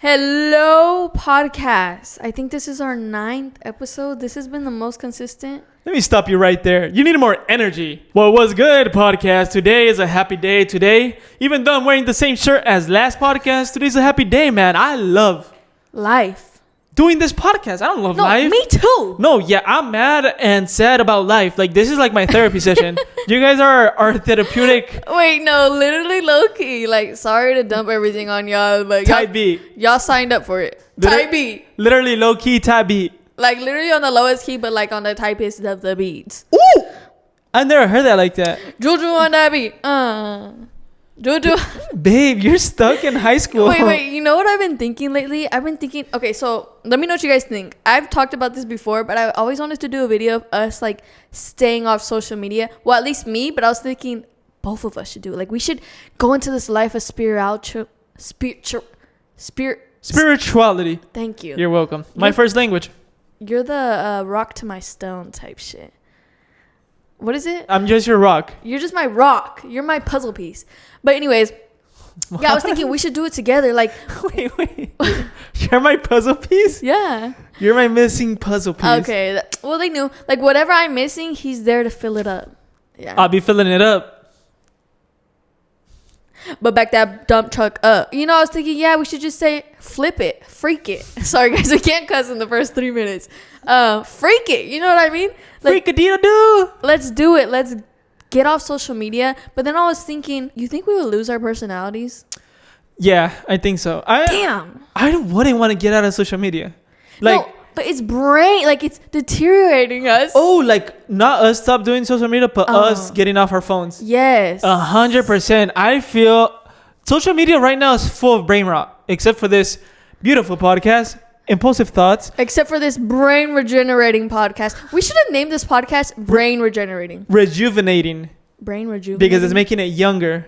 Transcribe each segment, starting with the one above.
Hello, podcast. I think this is our 9th episode. This has been the most consistent. Let me stop you right there. You need more energy. Well, what's good, podcast? Today is a happy day. Today, even though I'm wearing the same shirt as last podcast, today's a happy day, man. I love life. Doing this podcast. I don't love life. Me too. No, yeah, I'm mad and sad about life. Like, this is like my therapy session. You guys are therapeutic. Wait, no, literally low key. Like, sorry to dump everything on y'all, but Type B. Y'all signed up for it. Type B. Literally low key type B. Like, literally on the lowest key, but like on the typest of the beats. Ooh! I never heard that like that. Juju on that beat. Juju. Babe, you're stuck in high school. Wait. You know what I've been thinking lately? I've been thinking, okay, so let me know what you guys think. I've talked about this before, but I always wanted to do a video of us like staying off social media. Well, at least me, but I was thinking both of us should do it. Like, we should go into this life of Spirituality. Thank you. You're welcome. My first language. You're the rock to my stone type shit. What is it? I'm just your rock. You're just my rock. You're my puzzle piece. But anyways, what? Yeah, I was thinking we should do it together. Like, wait. You're my puzzle piece? Yeah. You're my missing puzzle piece. Okay. Well, they knew. Like, whatever I'm missing, he's there to fill it up. Yeah. I'll be filling it up. But back that dump truck up. You know, I was thinking, yeah, we should just say flip it, freak it. Sorry, guys, we can't cuss in the first 3 minutes. Freak it. You know what I mean? Like, freak-a-deedle-doo. Let's do it. Let's get off social media. But then I was thinking, you think we will lose our personalities? Yeah, I think so. Damn. I wouldn't want to get out of social media. Like, no, but it's it's deteriorating us. Oh, like not us stop doing social media, but us getting off our phones. Yes. 100%. I feel social media right now is full of brain rot, except for this beautiful podcast, Impulsive Thoughts. Except for this brain regenerating podcast. We should have named this podcast Brain Regenerating. Rejuvenating. Brain rejuvenating. Because it's making it younger.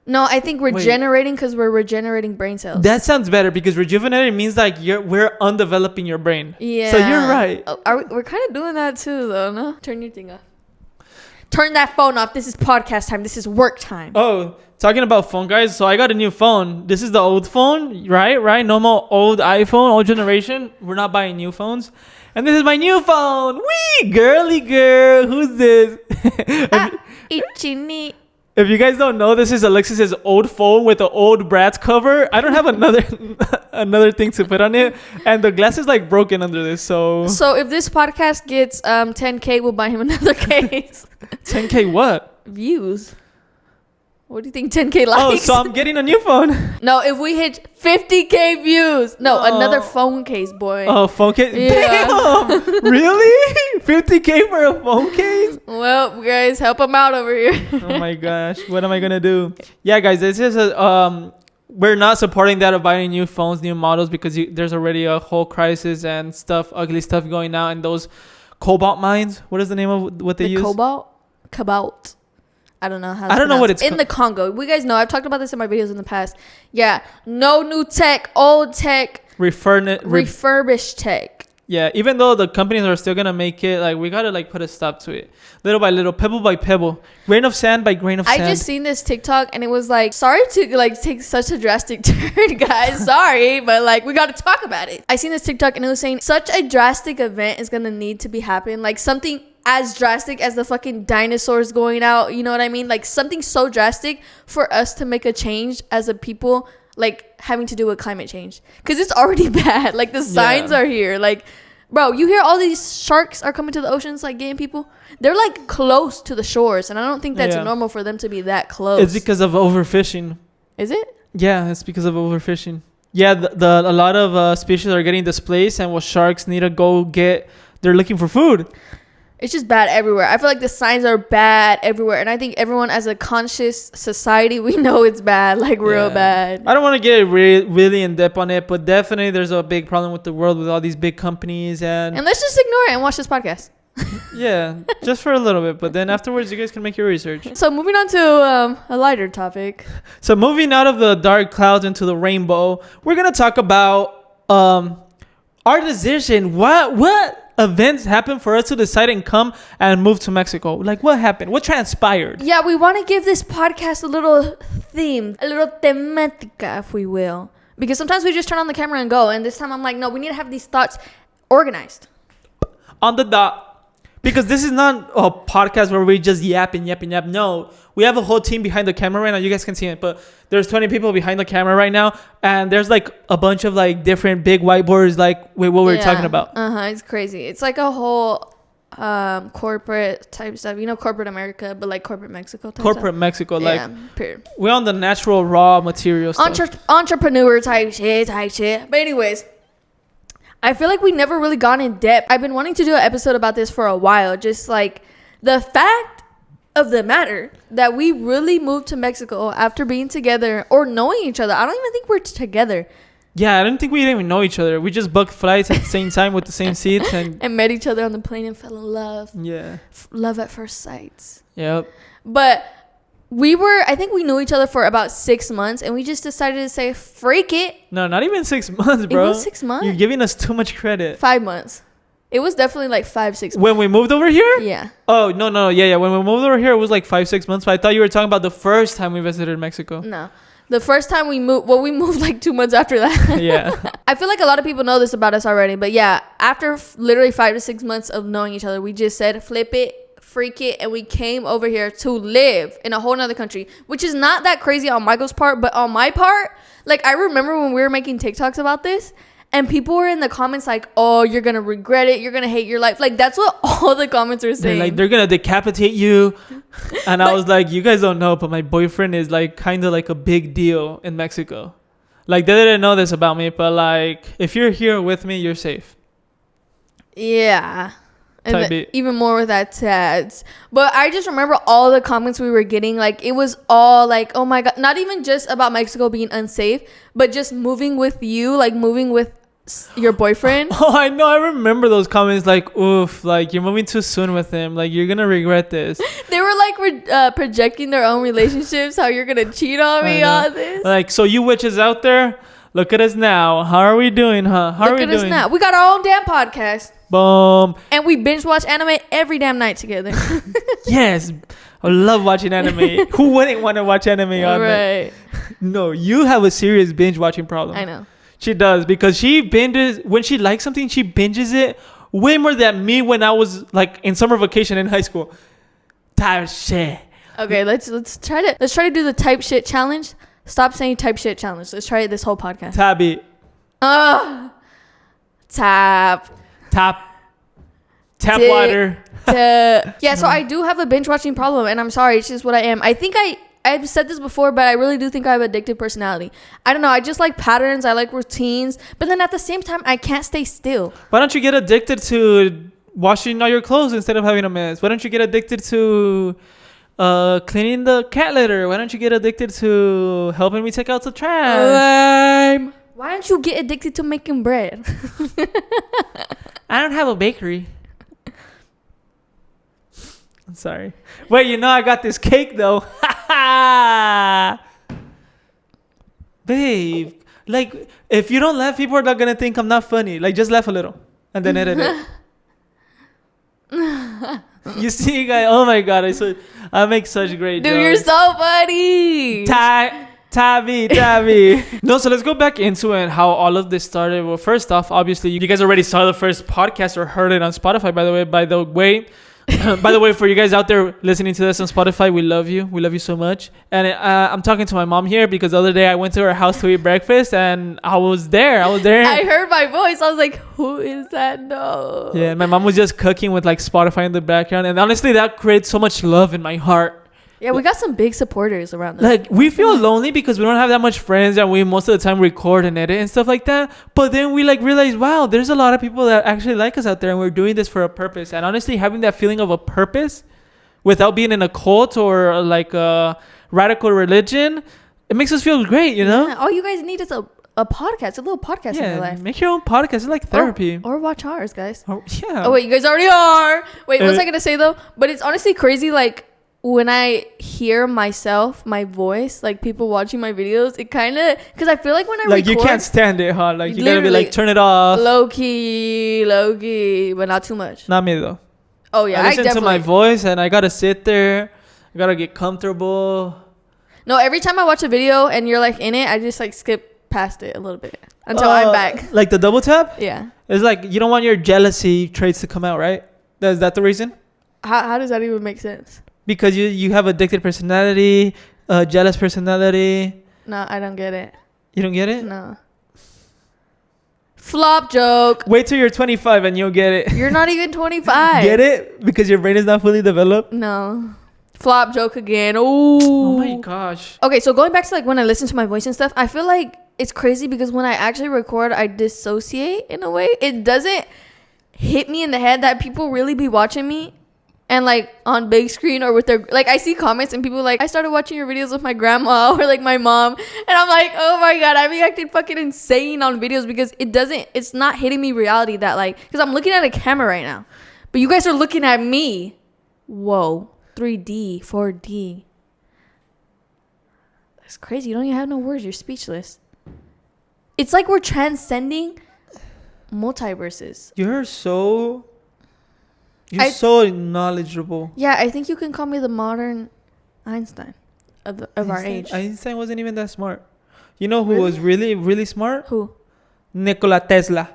No, I think regenerating because we're regenerating brain cells. That sounds better because rejuvenating means like we're undeveloping your brain. Yeah. So you're right. We're kind of doing that too, though, no? Turn your thing off. Turn that phone off. This is podcast time. This is work time. Oh, talking about phone, guys. So I got a new phone. This is the old phone, right? Normal old iPhone, old generation. We're not buying new phones. And this is my new phone. Wee, girly girl. Who's this? Itchy. If you guys don't know, this is Alexis's old phone with the old Bratz cover. I don't have another thing to put on it, and the glass is like broken under this. So if this podcast gets 10K, we'll buy him another case. 10K what? Views. What do you think 10K likes? Oh, so I'm getting a new phone. No, if we hit 50K views. No, another phone case, boy. Oh, phone case? Yeah. Damn! Really? 50K for a phone case? Well, guys, help him out over here. Oh my gosh. What am I going to do? Yeah, guys, this is we're not supporting that of buying new phones, new models, because there's already a whole crisis and ugly stuff going on in those cobalt mines. What is the name of what they use? Cobalt. I don't know how. I don't know what it's in the Congo. We guys know. I've talked about this in my videos in the past. Yeah, no new tech, old tech, refurbished tech. Yeah, even though the companies are still gonna make it, like we gotta like put a stop to it, little by little, pebble by pebble, grain of sand by grain of sand. I just seen this TikTok and it was like, sorry to like take such a drastic turn, guys. Sorry, but like we gotta talk about it. I seen this TikTok and it was saying such a drastic event is gonna need to be happen, like something as drastic as the fucking dinosaurs going out, you know what I mean? Like something so drastic for us to make a change as a people, like having to do with climate change, because it's already bad. Like the signs are here. Like, bro, you hear all these sharks are coming to the oceans, like getting people. They're like close to the shores, and I don't think that's normal for them to be that close. It's because of overfishing. Is it? Yeah, it's because of overfishing. Yeah, a lot of species are getting displaced, and what sharks need to go get, they're looking for food. It's just bad everywhere. I feel like the signs are bad everywhere. And I think everyone as a conscious society, we know it's bad, like real bad. I don't want to get really in depth on it, but definitely there's a big problem with the world with all these big companies. And let's just ignore it and watch this podcast. Yeah, just for a little bit. But then afterwards, you guys can make your research. So moving on to a lighter topic. So moving out of the dark clouds into the rainbow, we're going to talk about our decision. What events happened for us to decide and come and move to Mexico? Like, what happened? What transpired? Yeah, we want to give this podcast a little theme, a little temática, if we will. Because sometimes we just turn on the camera and go. And this time I'm like, no, we need to have these thoughts organized. On the dot. Because this is not a podcast where we just yap. No, we have a whole team behind the camera right now. You guys can see it, but there's 20 people behind the camera right now, and there's like a bunch of like different big whiteboards, like with what we're talking about. It's crazy. It's like a whole corporate type stuff. You know, corporate America, but like corporate Mexico type Corporate stuff. Mexico, like period. We're on the natural raw material stuff. Entrepreneur type shit. But anyways, I feel like we never really gone in depth. I've been wanting to do an episode about this for a while. Just like the fact of the matter that we really moved to Mexico after being together or knowing each other. I don't even think we're together. Yeah, I don't think we didn't even know each other. We just booked flights at the same time with the same seats and met each other on the plane and fell in love. Yeah. Love at first sight. Yep. But I think we knew each other for about 6 months, and we just decided to say, freak it. No, not even 6 months, bro. It was 6 months. You're giving us too much credit. 5 months. It was definitely like 5-6 months. When we moved over here? Yeah. Oh, no. Yeah. When we moved over here, it was like 5-6 months. But I thought you were talking about the first time we visited Mexico. No. The first time we moved, we moved like 2 months after that. Yeah. I feel like a lot of people know this about us already. But yeah, after literally 5 to 6 months of knowing each other, we just said, flip it. Freak it, and we came over here to live in a whole nother country, which is not that crazy on Michael's part, but on my part, like I remember when we were making TikToks about this, and people were in the comments like, oh, you're gonna regret it, you're gonna hate your life. Like that's what all the comments were saying. They're gonna decapitate you. And I was like, you guys don't know, but my boyfriend is like kind of like a big deal in Mexico. Like they didn't know this about me, but like if you're here with me, you're safe. Yeah. And even more with that tads. But I just remember all the comments we were getting. Like, it was all like, oh my God. Not even just about Mexico being unsafe, but just moving with you, like moving with your boyfriend. Oh, I know. I remember those comments like, oof, like you're moving too soon with him. Like, you're going to regret this. They were like projecting their own relationships, how you're going to cheat on me, all this. Like, so you witches out there, look at us now. How are we doing, huh? How are we doing? Look at us now. We got our own damn podcast. Boom. And we binge watch anime every damn night together. Yes. I love watching anime. Who wouldn't want to watch anime on right. No, you have a serious binge watching problem. I know. She does, because she binges when she likes something, she binges it way more than me when I was like in summer vacation in high school. Type shit. Okay, let's try to do the type shit challenge. Stop saying type shit challenge. Let's try it this whole podcast. Tabby. Tap water. Yeah, so I do have a binge watching problem, and I'm sorry, it's just what I am. I think I've said this before, but I really do think I have addictive personality. I don't know, I just like patterns, I like routines, but then at the same time, I can't stay still. Why don't you get addicted to washing all your clothes instead of having a mess? Why don't you get addicted to cleaning the cat litter? Why don't you get addicted to helping me take out the trash? Why don't you get addicted to making bread? I don't have a bakery. I'm sorry. Wait, I got this cake though. Babe, like if you don't laugh, people are not gonna think I'm not funny. Like just laugh a little and then edit it. You see, guys? Oh my God, I make such great jokes. Dude, you're so funny. Tabby. No, so let's go back into it, how all of this started. Well, first off, obviously, you guys already saw the first podcast or heard it on Spotify, by the way, for you guys out there listening to this on Spotify, we love you. We love you so much. And I'm talking to my mom here because the other day I went to her house to eat breakfast and I was there. I heard my voice. I was like, who is that? No. Yeah, my mom was just cooking with like Spotify in the background. And honestly, that creates so much love in my heart. Yeah, we got some big supporters around us. Like, we feel lonely because we don't have that much friends and we most of the time record and edit and stuff like that. But then we like realize, wow, there's a lot of people that actually like us out there and we're doing this for a purpose. And honestly, having that feeling of a purpose without being in a cult or like a radical religion, it makes us feel great, Yeah, all you guys need is a podcast, a little podcast in your life. Make your own podcast. It's like therapy. Or watch ours, guys. Yeah. Oh, wait, you guys already are. Wait, what was I going to say, though? But it's honestly crazy, like, when I hear myself, my voice, like people watching my videos, it kind of, because I feel like when I like record, you can't stand it, huh? Like you gotta be like, turn it off. Low key, but not too much. Not me though. Oh yeah, I listen to my voice and I gotta sit there. I gotta get comfortable. No, every time I watch a video and you're like in it, I just like skip past it a little bit until I'm back. Like the double tap? Yeah. It's like you don't want your jealousy traits to come out, right? Is that the reason? How does that even make sense? Because you have addicted personality, jealous personality. No, I don't get it. You don't get it? No. Flop joke. Wait till you're 25 and you'll get it. You're not even 25. Get it? Because your brain is not fully developed? No. Flop joke again. Ooh. Oh my gosh. Okay, so going back to like when I listen to my voice and stuff, I feel like it's crazy because when I actually record, I dissociate in a way. It doesn't hit me in the head that people really be watching me and like on big screen or with their, like I see comments and people like, I started watching your videos with my grandma or like my mom, and I'm like, oh my god, I be acting fucking insane on videos because it's not hitting me reality that like, because I'm looking at a camera right now, but you guys are looking at me. Whoa, 3D, 4D. That's crazy. You don't even have no words. You're speechless. It's like we're transcending multiverses. You're so knowledgeable. Yeah, I think you can call me the modern Einstein of our age. Einstein wasn't even that smart. You know who was really, really smart? Who? Nikola Tesla.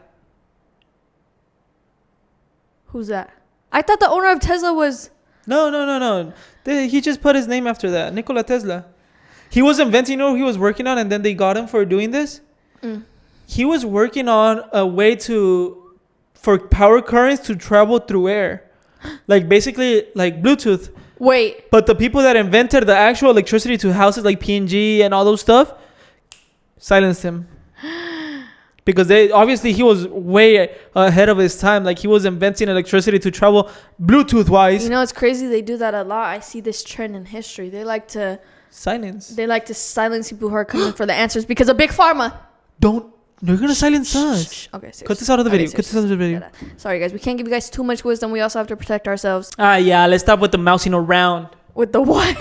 Who's that? I thought the owner of Tesla was... No. He just put his name after that. Nikola Tesla. He was inventing, you know what he was working on, and then they got him for doing this? He was working on a way for power currents to travel through air. Like basically like Bluetooth. Wait. But the people that invented the actual electricity to houses like P&G and all those stuff silenced him. Because he was way ahead of his time. Like he was inventing electricity to travel Bluetooth wise. You know, it's crazy. They do that a lot. I see this trend in history. They like to silence people who are coming for the answers because of Big Pharma. They're going to silence us. Okay, seriously. Cut this out of the video. Sorry, guys. We can't give you guys too much wisdom. We also have to protect ourselves. Yeah. Let's stop with the mousing around. With the what?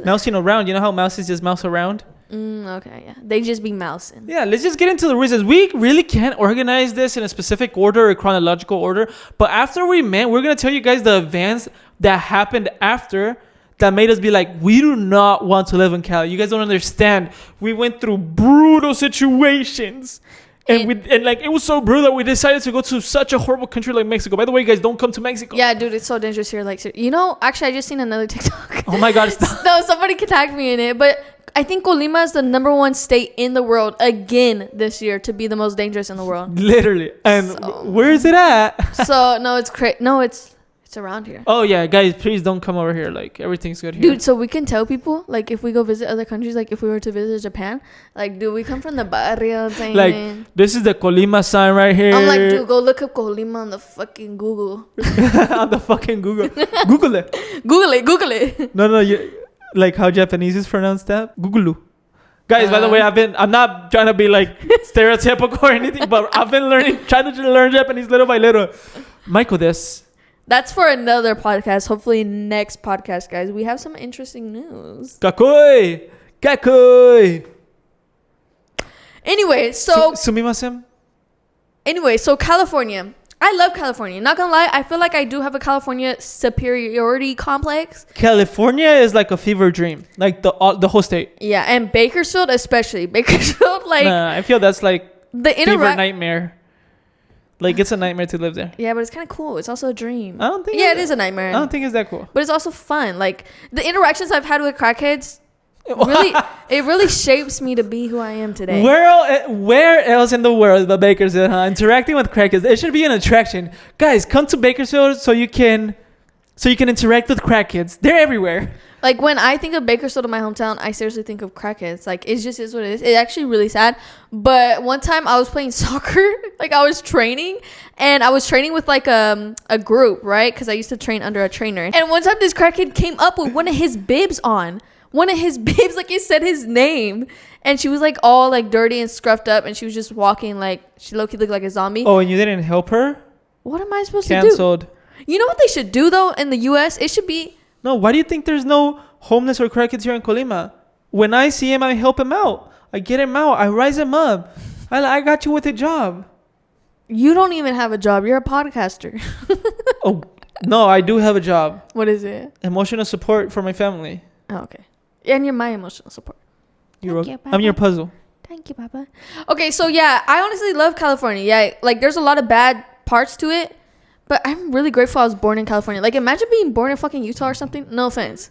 Mousing around. You know how mouses just mouse around? Okay, yeah. They just be mousing. Yeah, let's just get into the reasons. We really can't organize this in a specific order or chronological order. But after we met, we're going to tell you guys the events that happened after that made us be like, we do not want to live in Cali. You guys don't understand. We went through brutal situations. And it was so brutal that we decided to go to such a horrible country like Mexico. By the way, guys, don't come to Mexico. Yeah, dude, it's so dangerous here. Like, you know, actually, I just seen another TikTok. Oh my God, stop. No, somebody could tag me in it. But I think Colima is the number one state in the world again this year to be the most dangerous in the world. Literally. And where is it at? So, no, it's around here. Oh, yeah, guys, please don't come over here. Like, everything's good here. Dude, so we can tell people, like, if we go visit other countries, like, if we were to visit Japan, like, dude, we come from the barrio thing. Like, this is the Colima sign right here. I'm like, dude, go look up Colima on the fucking Google. On the fucking Google. Google it. Google it. No, like how Japanese is pronounced that? Google. Guys, by the way, I'm not trying to be like stereotypical or anything, but I've been trying to learn Japanese little by little. Michael, this. That's for another podcast. Hopefully next podcast, guys. We have some interesting news. Kakoi. Anyway, so... Sumimasen. Anyway, so California. I love California. Not gonna lie, I feel like I do have a California superiority complex. California is like a fever dream. Like the whole state. Yeah, and Bakersfield especially. Bakersfield, like... Nah, I feel that's like the fever nightmare. Like, it's a nightmare to live there. Yeah, but it's kind of cool. It's also a dream. I don't think... Yeah, it is a nightmare. I don't think it's that cool. But it's also fun. Like, the interactions I've had with crackheads, it really shapes me to be who I am today. Where else in the world but Bakersfield, huh? Interacting with crackheads. It should be an attraction. Guys, come to Bakersfield so you can interact with crackheads. They're everywhere. Like, when I think of Bakersfield in my hometown, I seriously think of crackheads. Like, it just is what it is. It's actually really sad. But one time I was playing soccer. Like, I was training. And I was training with, like, a group, right? Because I used to train under a trainer. And one time this crackhead came up with one of his bibs on. One of his bibs, like, it said his name. And she was, like, all, like, dirty and scruffed up. And she was just walking, like, she low-key looked like a zombie. Oh, and you didn't help her? What am I supposed to do? Canceled. You know what they should do, though, in the U.S.? It should be... No, why do you think there's no homeless or crackheads here in Colima? When I see him, I help him out. I get him out. I rise him up. I got you with a job. You don't even have a job. You're a podcaster. Oh, no, I do have a job. What is it? Emotional support for my family. Oh, okay. And you're my emotional support. I'm your puzzle. Thank you, Papa. Okay, so yeah, I honestly love California. Yeah, like there's a lot of bad parts to it, but I'm really grateful I was born in California. Like imagine being born in fucking Utah or something. No offense.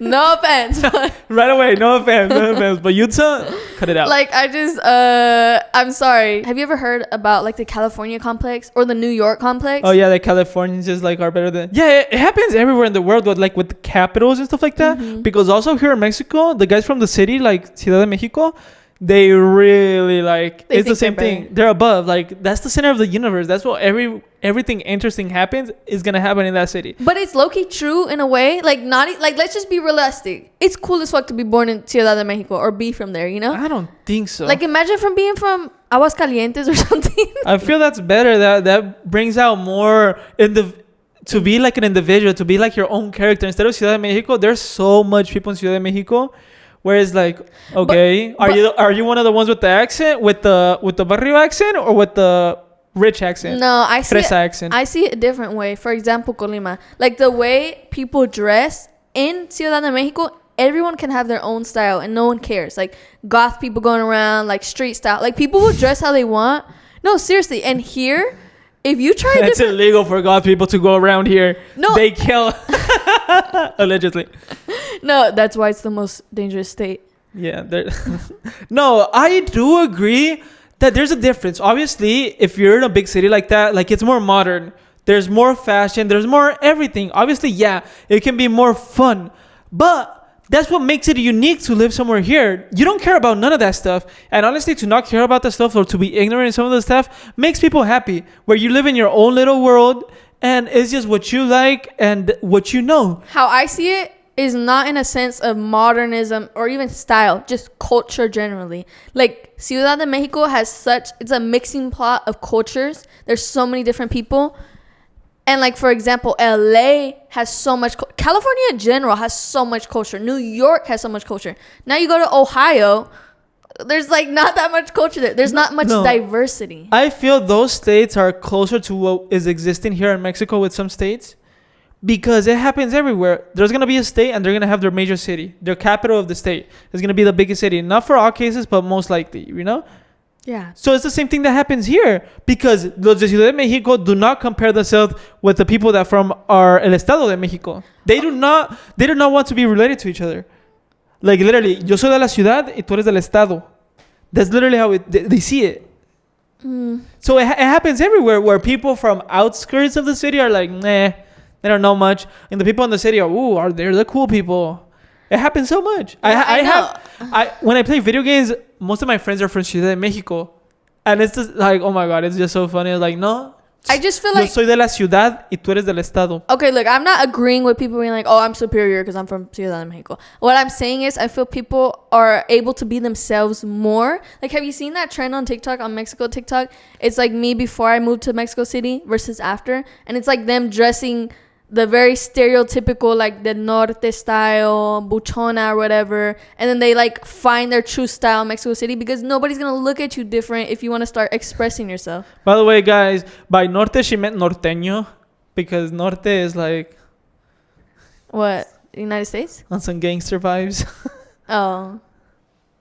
No offense. Right away, no offense. But Utah, cut it out. Like I'm sorry. Have you ever heard about like the California complex or the New York complex? Oh yeah, like Californians just like are better than. Yeah, it happens everywhere in the world, with like with the capitals and stuff like that. Mm-hmm. Because also here in Mexico, the guys from the city, like Ciudad de Mexico, they really like it's the same thing. They're above. Like that's the center of the universe. That's what everything interesting happens is gonna happen in that city. But it's low-key true in a way. Like like let's just be realistic. It's cool as fuck to be born in Ciudad de Mexico or be from there, you know? I don't think so. Like imagine being from Aguascalientes or something. I feel that's better. That brings out more to be like an individual, to be like your own character. Instead of Ciudad de Mexico, there's so much people in Ciudad de Mexico. Whereas like, okay, are you one of the ones with the accent, with the barrio accent, or with the rich accent? No, I see it a different way. For example, Colima, like the way people dress in Ciudad de Mexico, everyone can have their own style and no one cares. Like goth people going around, like street style, like people will dress how they want. No, seriously. And here, if you try, it's illegal for goth people to go around here. No, they kill. Allegedly. No, that's why it's the most dangerous state. Yeah. No, I do agree that there's a difference. Obviously, if you're in a big city like that, like it's more modern. There's more fashion. There's more everything. Obviously, yeah, it can be more fun. But that's what makes it unique to live somewhere here. You don't care about none of that stuff. And honestly, to not care about that stuff or to be ignorant in some of the stuff makes people happy. Where you live in your own little world and it's just what you like and what you know. How I see it is not in a sense of modernism or even style, just culture generally. Like Ciudad de Mexico it's a mixing pot of cultures. There's so many different people. And like, for example, LA has so much, California in general has so much culture. New York has so much culture. Now you go to Ohio, there's like not that much culture there. There's not much diversity. I feel those states are closer to what is existing here in Mexico with some states. Because it happens everywhere. There's going to be a state and they're going to have their major city. Their capital of the state is going to be the biggest city. Not for all cases, but most likely, you know? Yeah. So it's the same thing that happens here. Because los de Ciudad de Mexico do not compare themselves with the people that from el Estado de Mexico. They do not want to be related to each other. Like literally, yo soy de la ciudad y tú eres del Estado. That's literally how they see it. Mm. So it happens everywhere where people from outskirts of the city are like, nah. They don't know much, and the people in the city are they're the cool people. It happens so much. I when I play video games, most of my friends are from Ciudad de Mexico, and it's just like, oh my god, it's just so funny. It's like, no, I just feel like yo soy de la ciudad y tú eres del estado. Okay, look, I'm not agreeing with people being like, oh, I'm superior because I'm from Ciudad de Mexico. What I'm saying is I feel people are able to be themselves more. Like, have you seen that trend on TikTok, on Mexico TikTok? It's like me before I moved to Mexico City versus after, and it's like them dressing the very stereotypical, like the norte style, buchona or whatever, and then they like find their true style in Mexico City because nobody's gonna look at you different if you want to start expressing yourself. By the way, guys, by norte she meant norteño because norte is like what, United States? On some gangster vibes. Oh.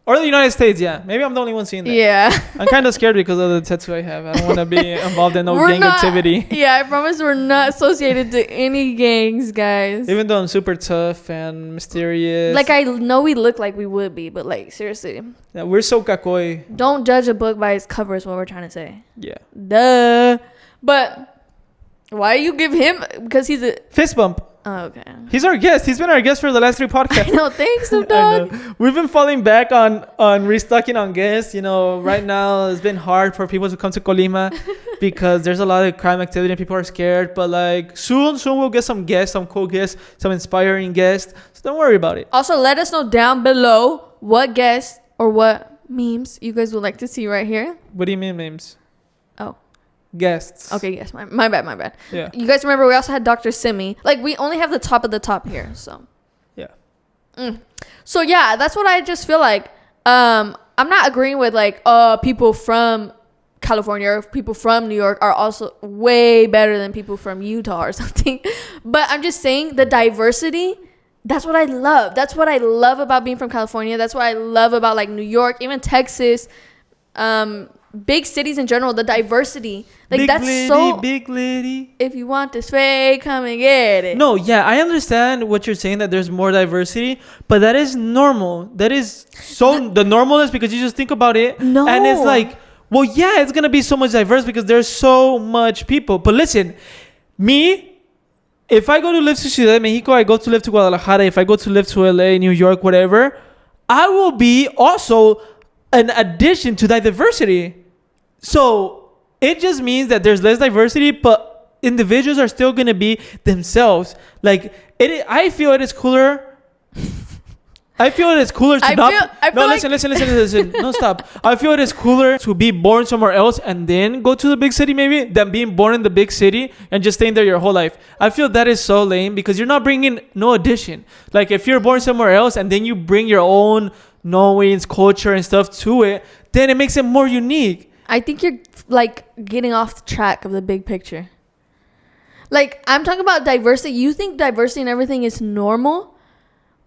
Or the United States, yeah. Maybe I'm the only one seeing that. Yeah. I'm kind of scared because of the tattoo I have. I don't want to be involved in gang activity. Yeah, I promise we're not associated to any gangs, guys. Even though I'm super tough and mysterious. Like, I know we look like we would be, but like, seriously. Yeah, we're so kakoy. Don't judge a book by its cover is what we're trying to say. Yeah. Duh. But why you give him? Because he's a... Fist bump. Oh, okay. He's our guest. He's been our guest for the last 3 podcasts. I know. Thanks, Snoop Dogg. We've been falling back on restocking on guests. You know, right now it's been hard for people to come to Colima because there's a lot of crime activity and people are scared. But like soon we'll get some guests, some cool guests, some inspiring guests. So don't worry about it. Also, let us know down below what guests or what memes you guys would like to see right here. What do you mean memes? Oh. Guests. Okay, yes, my bad. Yeah. You guys remember we also had Dr. Simi. Like, we only have the top of the top here, so. Yeah. So yeah, that's what I just feel like. I'm not agreeing with like people from California or people from New York are also way better than people from Utah or something. But I'm just saying the diversity That's what I love. That's what I love about being from California. That's what I love about like New York, even Texas, big cities in general, the diversity. Like Big lady. If you want this fake, come and get it. No, yeah, I understand what you're saying, that there's more diversity, but that is normal. That is the normal is because you just think about it. No. And it's like, well, yeah, it's going to be so much diverse because there's so much people. But listen, if I go to live to Ciudad de Mexico, I go to live to Guadalajara, if I go to live to LA, New York, whatever, I will be also an addition to that diversity. So it just means that there's less diversity, but individuals are still going to be themselves. Like, I feel it is cooler. I feel it is cooler to listen. No, stop. I feel it is cooler to be born somewhere else and then go to the big city maybe than being born in the big city and just staying there your whole life. I feel that is so lame because you're not bringing no addition. Like, if you're born somewhere else and then you bring your own knowings, culture and stuff to it, then it makes it more unique. I think you're like getting off the track of the big picture. Like, I'm talking about diversity. You think diversity and everything is normal,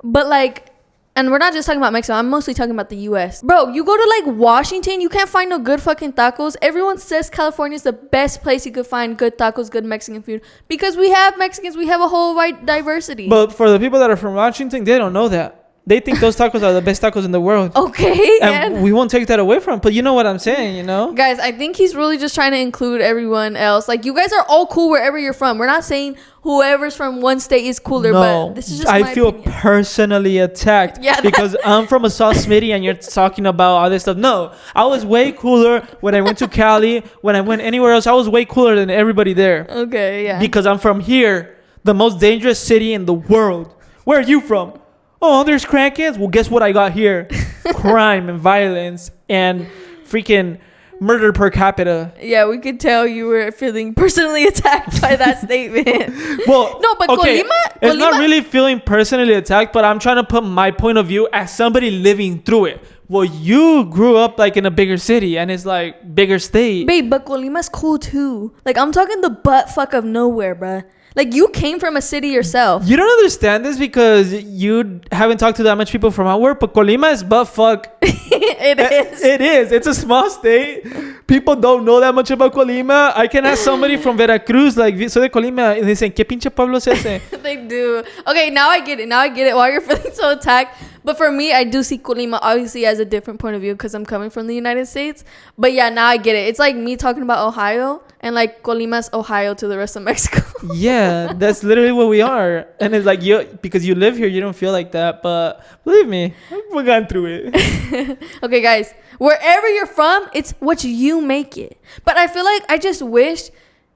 but like, and we're not just talking about Mexico. I'm mostly talking about the U.S. Bro, you go to like Washington, you can't find no good fucking tacos. Everyone says California is the best place you could find good tacos, good Mexican food. Because we have Mexicans, we have a whole wide diversity. But for the people that are from Washington, they don't know that. They think those tacos are the best tacos in the world. Okay. And we won't take that away from them. But you know what I'm saying, you know? Guys, I think he's really just trying to include everyone else. Like, you guys are all cool wherever you're from. We're not saying whoever's from one state is cooler, but this is just my feel opinion. Personally attacked. Yeah, because I'm from a South Smitty and you're talking about all this stuff. No, I was way cooler when I went to Cali. When I went anywhere else, I was way cooler than everybody there. Okay, yeah. Because I'm from here, the most dangerous city in the world. Where are you from? Oh, there's crackheads. Well, guess what I got here? Crime and violence and freaking murder per capita. Yeah, we could tell you were feeling personally attacked by that statement. Well, no, but okay, Colima, it's not really feeling personally attacked, but I'm trying to put my point of view as somebody living through it. Well, you grew up like in a bigger city and it's like bigger state. Babe, but Colima's cool too. Like, I'm talking the butt fuck of nowhere, bruh. Like, you came from a city yourself. You don't understand this because you haven't talked to that much people from outward, but Colima is butt fuck. It is. It is. It's a small state. People don't know that much about Colima. I can ask somebody from Veracruz, like, soy de Colima, and they say, ¿qué pinche pueblo es ese? They do. Okay, now I get it. Why you're feeling so attacked. But for me, I do see Colima obviously as a different point of view because I'm coming from the United States. But yeah, now I get it. It's like me talking about Ohio and like Colima's Ohio to the rest of Mexico. Yeah, that's literally what we are. And it's like, because you live here, you don't feel like that. But believe me, we've gone through it. Okay, guys, wherever you're from, it's what you make it. But I feel like I just wish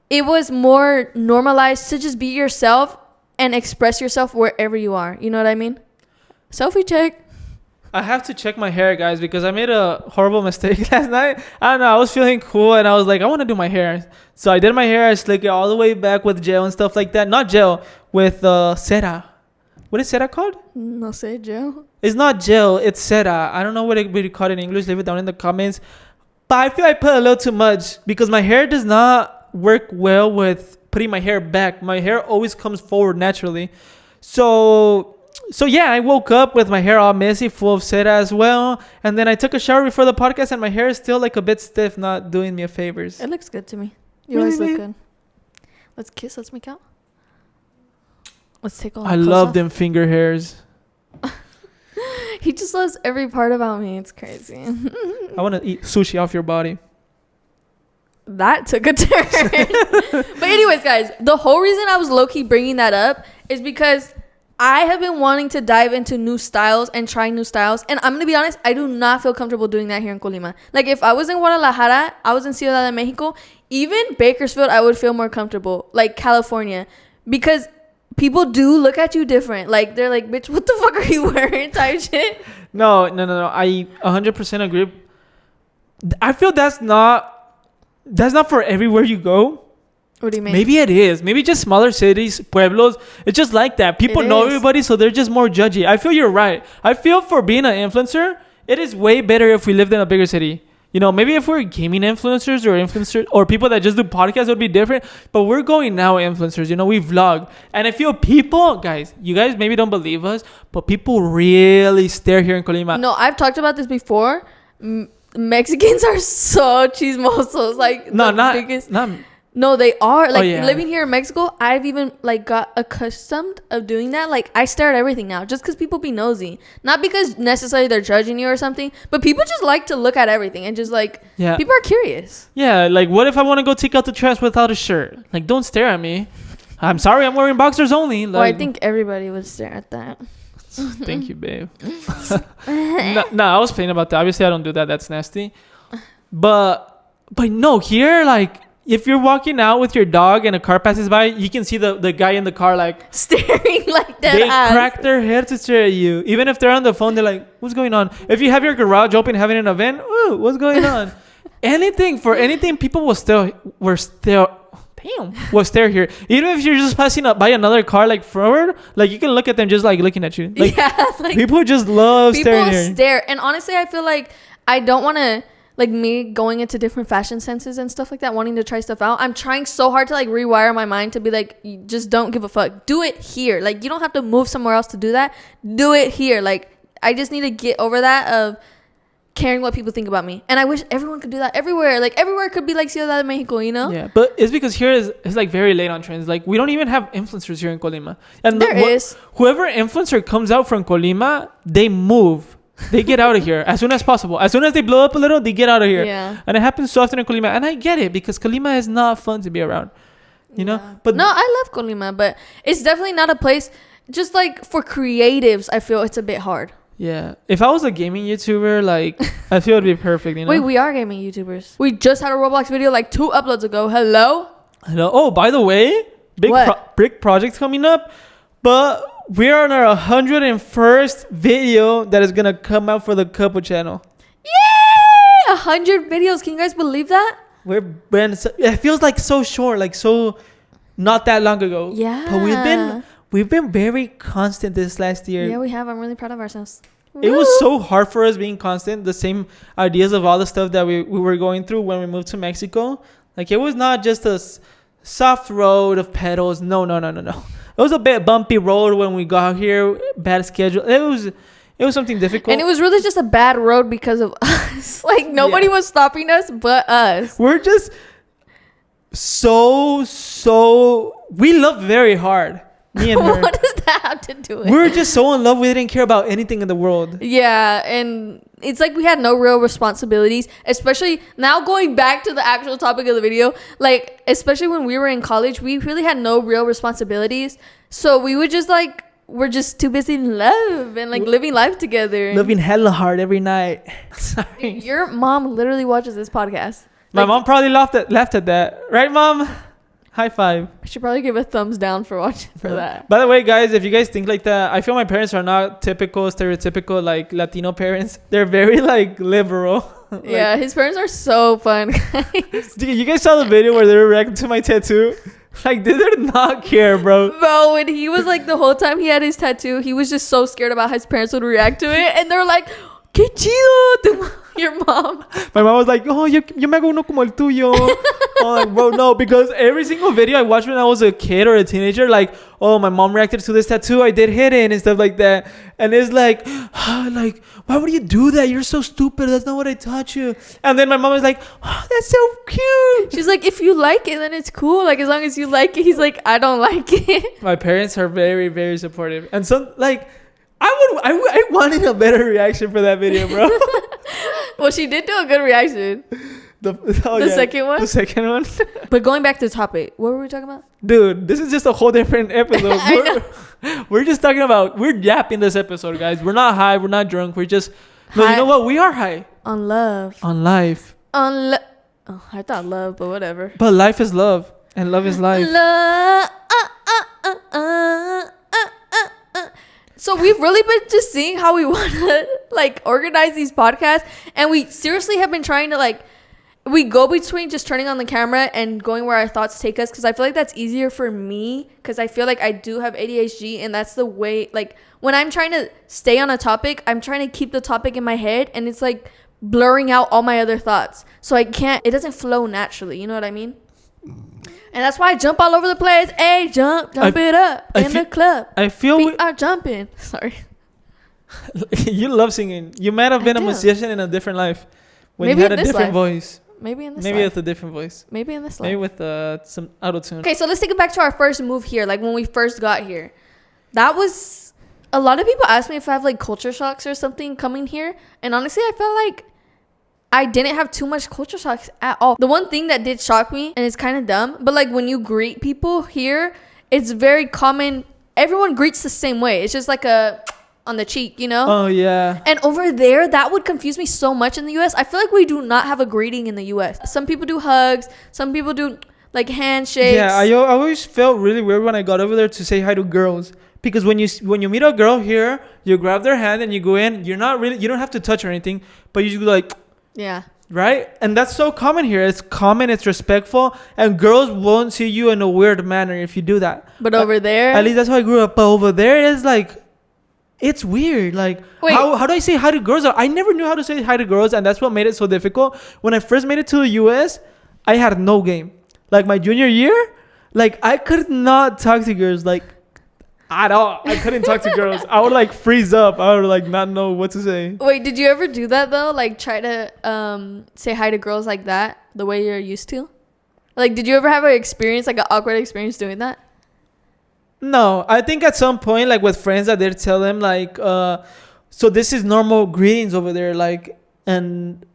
it was more normalized to just be yourself and express yourself wherever you are. You know what I mean? Selfie check. I have to check my hair, guys, because I made a horrible mistake last night. I don't know. I was feeling cool and I was like, I want to do my hair. So I did my hair. I slicked it all the way back with gel and stuff like that. Not gel, with cera. What is cera called? No sé, gel. It's not gel. It's cera. I don't know what it would be called in English. Leave it down in the comments. But I feel I put a little too much because my hair does not work well with putting my hair back. My hair always comes forward naturally. So yeah, I woke up with my hair all messy, full of cera as well. And then I took a shower before the podcast and my hair is still like a bit stiff, not doing me a favors. It looks good to me. You always look good. Let's kiss. Let's make out. Let's take all. I love them finger hairs. He just loves every part about me. It's crazy. I want to eat sushi off your body. That took a turn. But anyways, guys, the whole reason I was low-key bringing that up is because I have been wanting to dive into new styles and try new styles. And I'm going to be honest, I do not feel comfortable doing that here in Colima. Like, if I was in Guadalajara, I was in Ciudad de Mexico, even Bakersfield, I would feel more comfortable. Like, California. Because people do look at you different. Like, they're like, bitch, what the fuck are you wearing type shit? No. I 100% agree. I feel that's not for everywhere you go. What do you mean? Maybe it is. Maybe just smaller cities, pueblos. It's just like that. People know everybody, so they're just more judgy. I feel you're right. I feel for being an influencer, it is way better if we lived in a bigger city. You know, maybe if we're gaming influencers or people that just do podcasts, it would be different. But we're going now influencers. You know, we vlog. And I feel people, guys, you guys maybe don't believe us, but people really stare here in Colima. No, I've talked about this before. Mexicans are so chismosos. Like, No, they are. Like, living here in Mexico, I've even, like, got accustomed of doing that. Like, I stare at everything now just because people be nosy. Not because necessarily they're judging you or something, but people just like to look at everything and just, like, people are curious. Yeah, like, what if I want to go take out the trash without a shirt? Like, don't stare at me. I'm sorry, I'm wearing boxers only. Like, well, I think everybody would stare at that. Thank you, babe. No, I was playing about that. Obviously, I don't do that. That's nasty. But no, here, like, if you're walking out with your dog and a car passes by, you can see the guy in the car, like, staring like that. They crack their head to stare at you. Even if they're on the phone, they're like, what's going on? If you have your garage open, having an event, ooh, what's going on? anything, people will stare here. Even if you're just passing up by another car, like, forward, like, you can look at them just, like, looking at you. Like, like, people just love staring here. People stare. And honestly, I feel like I don't want to... Like, me going into different fashion senses and stuff like that, wanting to try stuff out. I'm trying so hard to, like, rewire my mind to be like, you just don't give a fuck. Do it here. Like, you don't have to move somewhere else to do that. Do it here. Like, I just need to get over that of caring what people think about me. And I wish everyone could do that everywhere. Like, everywhere could be like Ciudad de Mexico, you know? Yeah, but it's because here it's like very late on trends. Like, we don't even have influencers here in Colima. And there is. Whoever influencer comes out from Colima, they move. They get out of here as soon as possible. As soon as they blow up a little, they get out of here. Yeah. And it happens so often in Colima. And I get it because Colima is not fun to be around. You know? But no, I love Colima, but it's definitely not a place. Just like for creatives, I feel it's a bit hard. Yeah. If I was a gaming YouTuber, like, I feel it'd be perfect, you know? Wait, we are gaming YouTubers. We just had a Roblox video like 2 uploads ago. Hello? Oh, by the way, big projects coming up. But we are on our 101st video that is going to come out for the couple channel. Yay! 100 videos. Can you guys believe that? It feels like so short, like so not that long ago. Yeah. But we've been very constant this last year. Yeah, we have. I'm really proud of ourselves. It was so hard for us being constant. The same ideas of all the stuff that we were going through when we moved to Mexico. Like, it was not just a soft road of pedals. No. It was a bit bumpy road when we got here. Bad schedule. It was something difficult. And it was really just a bad road because of us. Like, nobody was stopping us but us. We're just so we love very hard. Me and her. What does that have to do with it? We're just so in love, we didn't care about anything in the world. Yeah, and it's like we had no real responsibilities, especially now going back to the actual topic of the video. Like, especially when we were in college, we really had no real responsibilities. So we would just like, we're just too busy in love and like living life together. Living hella hard every night. Sorry. Your mom literally watches this podcast. My mom probably laughed at that. Right, Mom? High five. I should probably give a thumbs down for watching for that. By the way, guys, if you guys think like that, I feel my parents are not stereotypical like Latino parents. They're very like liberal. Yeah, his parents are so fun, guys. Dude, you guys saw the video where they were reacting to my tattoo? Like, they did not care, bro. Bro, when he was like, the whole time he had his tattoo, he was just so scared about how his parents would react to it. And they were like, qué chido, your mom. My mom was like, oh, yo me hago uno como el tuyo. I'm like, bro, no, because every single video I watched when I was a kid or a teenager, like, oh, my mom reacted to this tattoo I did hidden and stuff like that. And it's like, like, why would you do that? You're so stupid. That's not what I taught you. And then my mom was like, oh, that's so cute. She's like, if you like it, then it's cool. Like, as long as you like it. He's like, I don't like it. My parents are very, very supportive. And so, like, I wanted a better reaction for that video, bro. Well, she did do a good reaction. The second one? The second one. But going back to the topic, what were we talking about? Dude, this is just a whole different episode. We're just talking about, we're yapping this episode, guys. We're not high. We're not drunk. We're just, no, you know what? We are high. On love. On life. Oh, I thought love, but whatever. But life is love. And love is life. Love. So we've really been just seeing how we want to like organize these podcasts, and we seriously have been trying to like, we go between just turning on the camera and going where our thoughts take us, because I feel like that's easier for me, because I feel like I do have ADHD, and that's the way, like, when I'm trying to stay on a topic, I'm trying to keep the topic in my head, and it's like blurring out all my other thoughts. So it doesn't flow naturally. You know what I mean? And that's why I jump all over the place. Hey, jump it up in the club. I feel we are jumping. Sorry. You love singing. You might have been a musician in a different life when you had a different voice. Maybe in this Maybe life. with a different voice. Maybe in this life. Maybe with some auto-tune. Okay, so let's take it back to our first move here. Like when we first got here. That was... A lot of people ask me if I have like culture shocks or something coming here. And honestly, I felt like I didn't have too much culture shocks at all. The one thing that did shock me, and it's kind of dumb, but like when you greet people here, it's very common. Everyone greets the same way. It's just like a... on the cheek, you know? Oh, yeah. And over there, that would confuse me so much in the U.S. I feel like we do not have a greeting in the U.S. Some people do hugs. Some people do, like, handshakes. Yeah, I always felt really weird when I got over there to say hi to girls. Because when you meet a girl here, you grab their hand and you go in. You don't have to touch or anything. But you just go like... Yeah. Right? And that's so common here. It's common. It's respectful. And girls won't see you in a weird manner if you do that. But over there... At least that's how I grew up. But over there, it's like... It's weird. Like, how do I say hi to girls? I never knew how to say hi to girls, and that's what made it so difficult. When I first made it to the U.S., I had no game. Like, my junior year, like, I could not talk to girls, like, at all. I couldn't talk to girls. I would, like, freeze up. I would, like, not know what to say. Wait, did you ever do that, though? Like, try to say hi to girls like that, the way you're used to? Like, did you ever have an experience, like, an awkward experience doing that? No, I think at some point, like with friends, that they tell them like, so this is normal greetings over there, like, and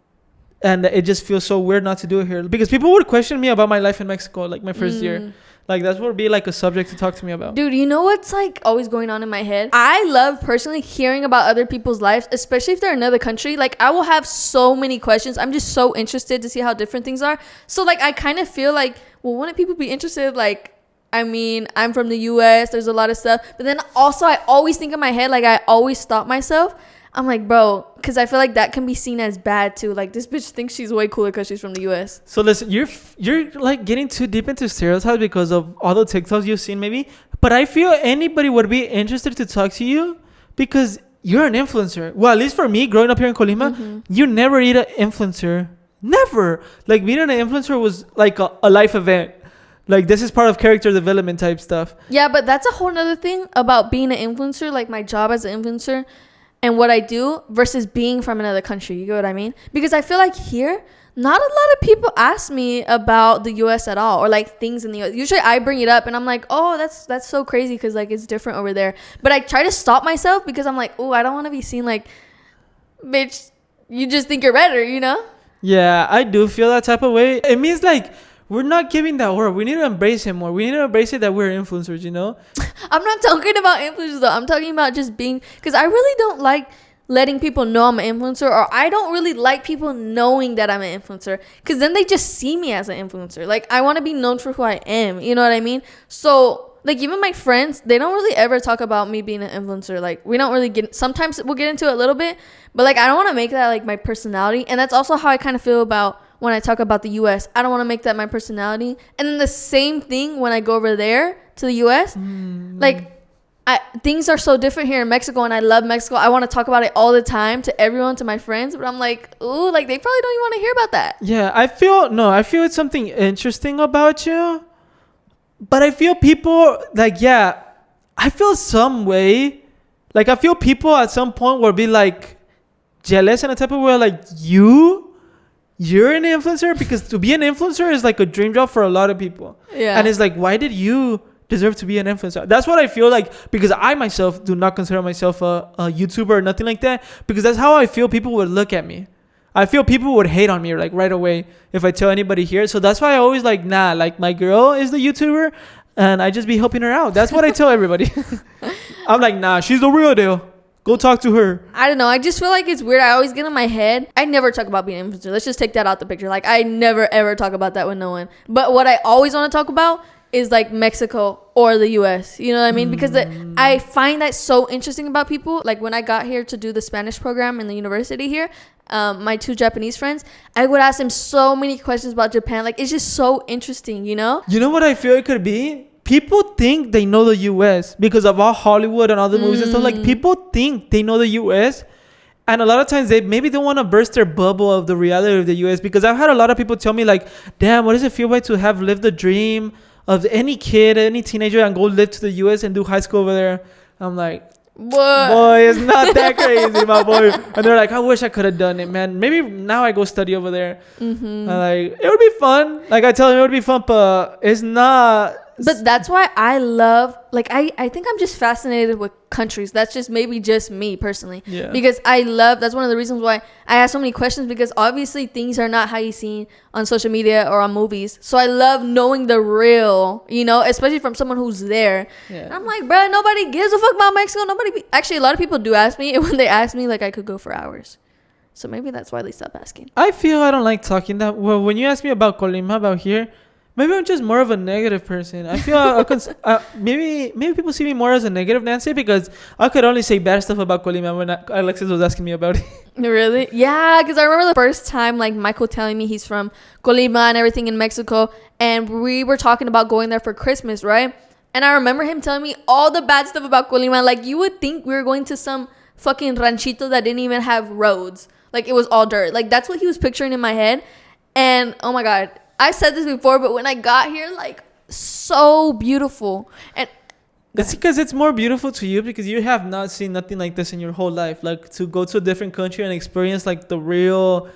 it just feels so weird not to do it here because people would question me about my life in Mexico, like my first year, like that would be like a subject to talk to me about. Dude, you know what's like always going on in my head? I love personally hearing about other people's lives, especially if they're in another country. Like I will have so many questions. I'm just so interested to see how different things are. So like I kind of feel like, well, wouldn't people be interested? Like, I mean, I'm from the U.S. There's a lot of stuff. But then also, I always think in my head, like, I always stop myself. I'm like, bro, because I feel like that can be seen as bad, too. Like, this bitch thinks she's way cooler because she's from the U.S. So, listen, you're like, getting too deep into stereotypes because of all the TikToks you've seen, maybe. But I feel anybody would be interested to talk to you because you're an influencer. Well, at least for me, growing up here in Colima, you never eat an influencer. Never. Like, being an influencer was, like, a life event. Like, this is part of character development type stuff. Yeah, but that's a whole nother thing about being an influencer, like my job as an influencer and what I do versus being from another country. You get what I mean? Because I feel like here, not a lot of people ask me about the U.S. at all or, like, things in the U.S. Usually I bring it up and I'm like, oh, that's so crazy because, like, it's different over there. But I try to stop myself because I'm like, oh, I don't want to be seen like, bitch, you just think you're better, you know? Yeah, I do feel that type of way. It means, like... We're not giving that word. We need to embrace it more. We need to embrace it that we're influencers, you know? I'm not talking about influencers, though. I'm talking about just being... Because I really don't like letting people know I'm an influencer. Or I don't really like people knowing that I'm an influencer. Because then they just see me as an influencer. Like, I want to be known for who I am. You know what I mean? So, like, even my friends, they don't really ever talk about me being an influencer. Like, we don't really get... Sometimes we'll get into it a little bit. But, like, I don't want to make that, like, my personality. And that's also how I kind of feel about... when I talk about the U.S. I don't want to make that my personality. And then the same thing when I go over there to the U.S. Like, things are so different here in Mexico, and I love Mexico. I want to talk about it all the time to everyone, to my friends. But I'm like, ooh, like, they probably don't even want to hear about that. Yeah, I feel it's something interesting about you. But I feel people, like, yeah, I feel some way. Like, I feel people at some point will be, like, jealous in a type of way, like, you're an influencer, because to be an influencer is like a dream job for a lot of people. Yeah. And it's like, why did you deserve to be an influencer? That's what I feel like, because I myself do not consider myself a YouTuber or nothing like that, because that's how I feel people would look at me. I feel people would hate on me like right away if I tell anybody here. So that's why I always like, nah, like my girl is the YouTuber and I just be helping her out. That's what I tell everybody. I'm like, nah, she's the real deal. Go talk to her. I don't know. I just feel like it's weird. I always get in my head. I never talk about being an influencer. Let's just take that out the picture. Like, I never, ever talk about that with no one. But what I always want to talk about is, like, Mexico or the U.S. You know what I mean? Because I find that so interesting about people. Like, when I got here to do the Spanish program in the university here, my 2 Japanese friends, I would ask them so many questions about Japan. Like, it's just so interesting, you know? You know what I feel it could be? People think they know the U.S. because of all Hollywood and all the movies and stuff. Like, people think they know the U.S. And a lot of times they maybe don't want to burst their bubble of the reality of the US, because I've had a lot of people tell me like, damn, what does it feel like to have lived the dream of any kid, any teenager, and go live to the US and do high school over there? I'm like, what? Boy, it's not that crazy, my boy. And they're like, I wish I could have done it, man. Maybe now I go study over there. Mm-hmm. Like, it would be fun. Like, I tell them it would be fun, but it's not. But that's why I love, like, I think I'm just fascinated with countries. That's just maybe just me personally. Yeah. Because that's one of the reasons why I ask so many questions, because obviously things are not how you see on social media or on movies. So I love knowing the real, you know, especially from someone who's there. Yeah. And I'm like, bro, nobody gives a fuck about Mexico. Actually, a lot of people do ask me. And when they ask me, like, I could go for hours. So maybe that's why they stop asking. I feel I don't like talking that. Well, when you ask me about Colima, about here, maybe I'm just more of a negative person. I feel maybe people see me more as a negative Nancy, because I could only say bad stuff about Colima when Alexis was asking me about it. Really? Yeah, because I remember the first time, like, Michael telling me he's from Colima and everything in Mexico, and we were talking about going there for Christmas, right? And I remember him telling me all the bad stuff about Colima. Like, you would think we were going to some fucking ranchito that didn't even have roads. Like, it was all dirt. Like, that's what he was picturing in my head. And, oh my God, I've said this before, but when I got here, like, so beautiful. And it's because it's more beautiful to you because you have not seen nothing like this in your whole life. Like, to go to a different country and experience, like, the real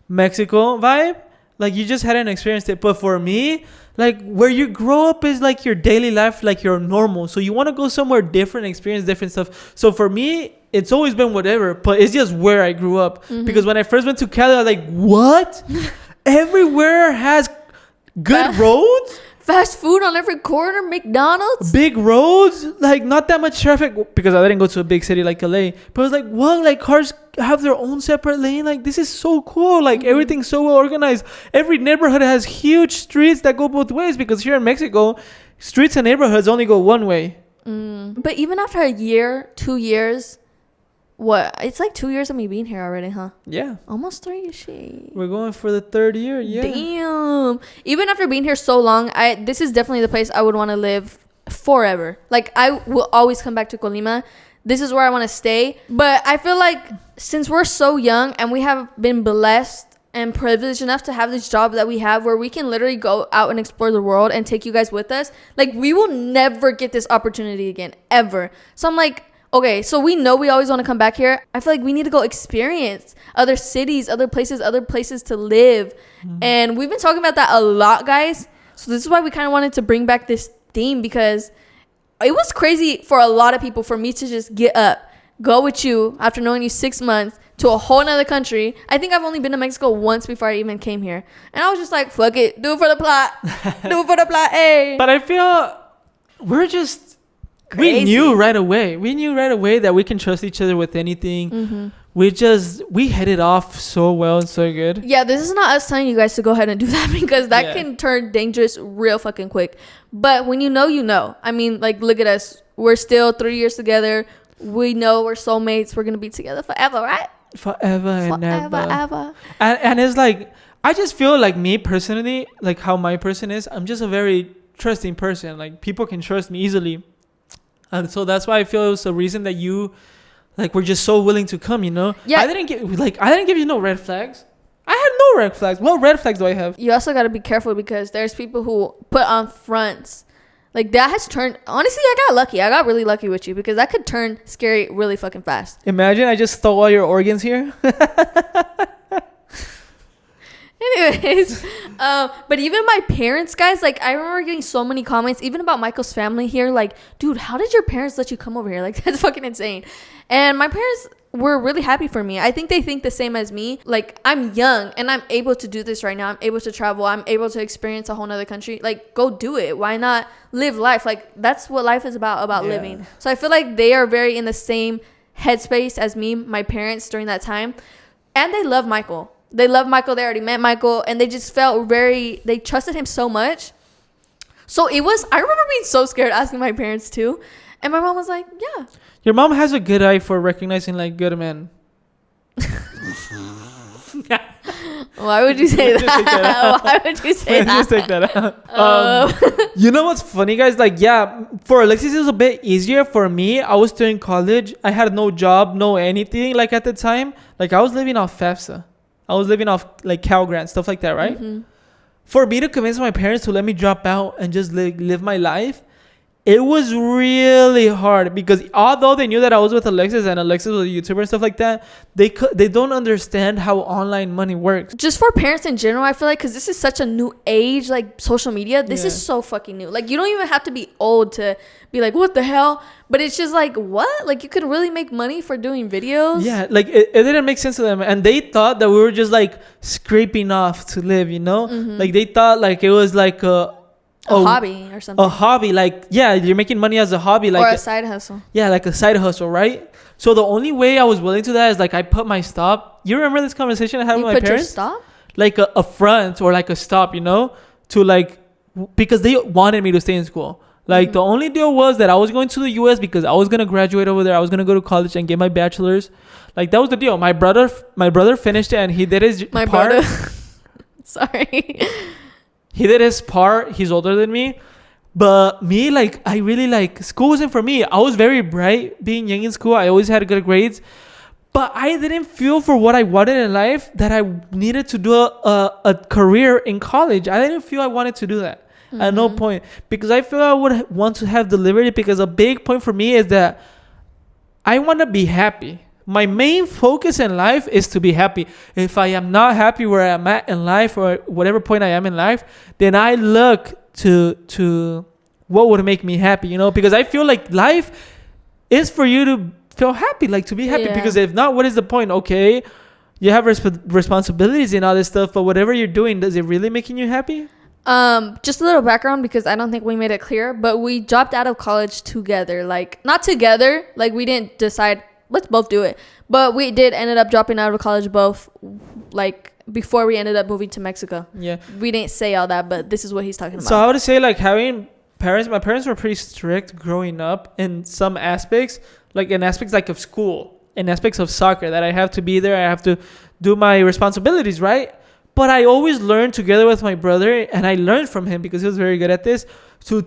Mexico vibe. Like, you just hadn't experienced it. But for me, like, where you grow up is, like, your daily life, like, your normal. So you want to go somewhere different, experience different stuff. So for me, it's always been whatever. But it's just where I grew up. Mm-hmm. Because when I first went to Cali, I was like, what? Everywhere has good roads, fast food on every corner, McDonald's, big roads, like not that much traffic, because I didn't go to a big city like LA. But I was like, what? Like, cars have their own separate lane. Like, this is so cool. Like, everything's so well organized. Every neighborhood has huge streets that go both ways, because here in Mexico, streets and neighborhoods only go one way. But even after a year, 2 years, what? It's like 2 years of me being here already, huh? Yeah. Almost 3. Shit. We're going for the 3rd year. Yeah. Damn. Even after being here so long, this is definitely the place I would want to live forever. Like, I will always come back to Colima. This is where I want to stay. But I feel like since we're so young and we have been blessed and privileged enough to have this job that we have, where we can literally go out and explore the world and take you guys with us, like, we will never get this opportunity again, ever. So I'm like, okay, so we know we always want to come back here. I feel like we need to go experience other cities, other places to live. And we've been talking about that a lot, guys. So this is why we kind of wanted to bring back this theme, because it was crazy for a lot of people for me to just get up, go with you after knowing you 6 months to a whole nother country. I think I've only been to Mexico once before I even came here. And I was just like, fuck it. Do it for the plot. Do it for the plot. Hey. But I feel we're just... Crazy. We knew right away that we can trust each other with anything. Mm-hmm. We hit it off so well and so good. Yeah, this is not us telling you guys to go ahead and do that, because that can turn dangerous real fucking quick. But when you know, you know. I mean, like, look at us. We're still 3 years together. We know we're soulmates. We're going to be together forever, right? Forever and ever. And it's like, I just feel like me personally, like how my person is, I'm just a very trusting person. Like, people can trust me easily. And so that's why I feel it was a reason that you, like, were just so willing to come, you know? Yeah. I didn't give you no red flags. I had no red flags. What red flags do I have? You also got to be careful, because there's people who put on fronts. Like, that has turned... Honestly, I got lucky. I got really lucky with you, because that could turn scary really fucking fast. Imagine I just stole all your organs here. Anyways, but even my parents, guys, like, I remember getting so many comments, even about Michael's family here, like, dude, how did your parents let you come over here? Like, that's fucking insane. And my parents were really happy for me. I think they think the same as me. Like, I'm young and I'm able to do this right now. I'm able to travel. I'm able to experience a whole nother country. Like, go do it. Why not live life? Like, that's what life is about living. So I feel like they are very in the same headspace as me, my parents, during that time. And they love Michael. They love Michael. They already met Michael, and they just felt they trusted him so much. So I remember being so scared asking my parents too. And my mom was like, yeah. Your mom has a good eye for recognizing, like, good men. Why would you say that? Why would you say that? Just take that out. You know what's funny, guys? Like, yeah, for Alexis, it was a bit easier. For me, I was still in college. I had no job, no anything. Like, at the time, like, I was living off FAFSA. I was living off, like, Cal Grant, stuff like that, right? Mm-hmm. For me to convince my parents to let me drop out and just live my life, it was really hard because although they knew that I was with Alexis and Alexis was a YouTuber and stuff like that, they don't understand how online money works. Just for parents in general, I feel like because this is such a new age, like social media, this is so fucking new. Like, you don't even have to be old to be like, what the hell? But it's just like, what? Like, you could really make money for doing videos? Yeah, like it didn't make sense to them. And they thought that we were just like scraping off to live, you know? Mm-hmm. Like, they thought like it was like a hobby or something. A hobby, like, yeah, you're making money as a hobby, like, or a side hustle. Yeah, like a side hustle, right? So the only way I was willing to that is like I put my stop. You remember this conversation I had with my parents? You put your stop? Like a front or like a stop, you know, to like, because they wanted me to stay in school. Like, the only deal was that I was going to the U.S. because I was gonna graduate over there. I was gonna go to college and get my bachelor's. Like, that was the deal. My brother finished it and he did his part. Brother. Sorry. He did his part. He's older than me. But me, like, I really, like, school wasn't for me. I was very bright being young in school. I always had good grades. But I didn't feel for what I wanted in life that I needed to do a career in college. I didn't feel I wanted to do that at no point. Because I feel I would want to have the liberty, because a big point for me is that I want to be happy. My main focus in life is to be happy. If I am not happy where I'm at in life or whatever point I am in life, then I look to what would make me happy, you know? Because I feel like life is for you to feel happy, like to be happy. Yeah. Because if not, what is the point? Okay, you have responsibilities and all this stuff, but whatever you're doing, does it really making you happy? Just a little background, because I don't think we made it clear, but we dropped out of college together. Like, not together, like we didn't decide let's both do it, but we did ended up dropping out of college both, like, before we ended up moving to Mexico. Yeah, we didn't say all that, but this is what he's talking about. So I would say, like, having parents, my parents were pretty strict growing up in some aspects, like in aspects like of school, in aspects of soccer, that I have to be there, I have to do my responsibilities, right? But I always learned together with my brother, and I learned from him because he was very good at this, to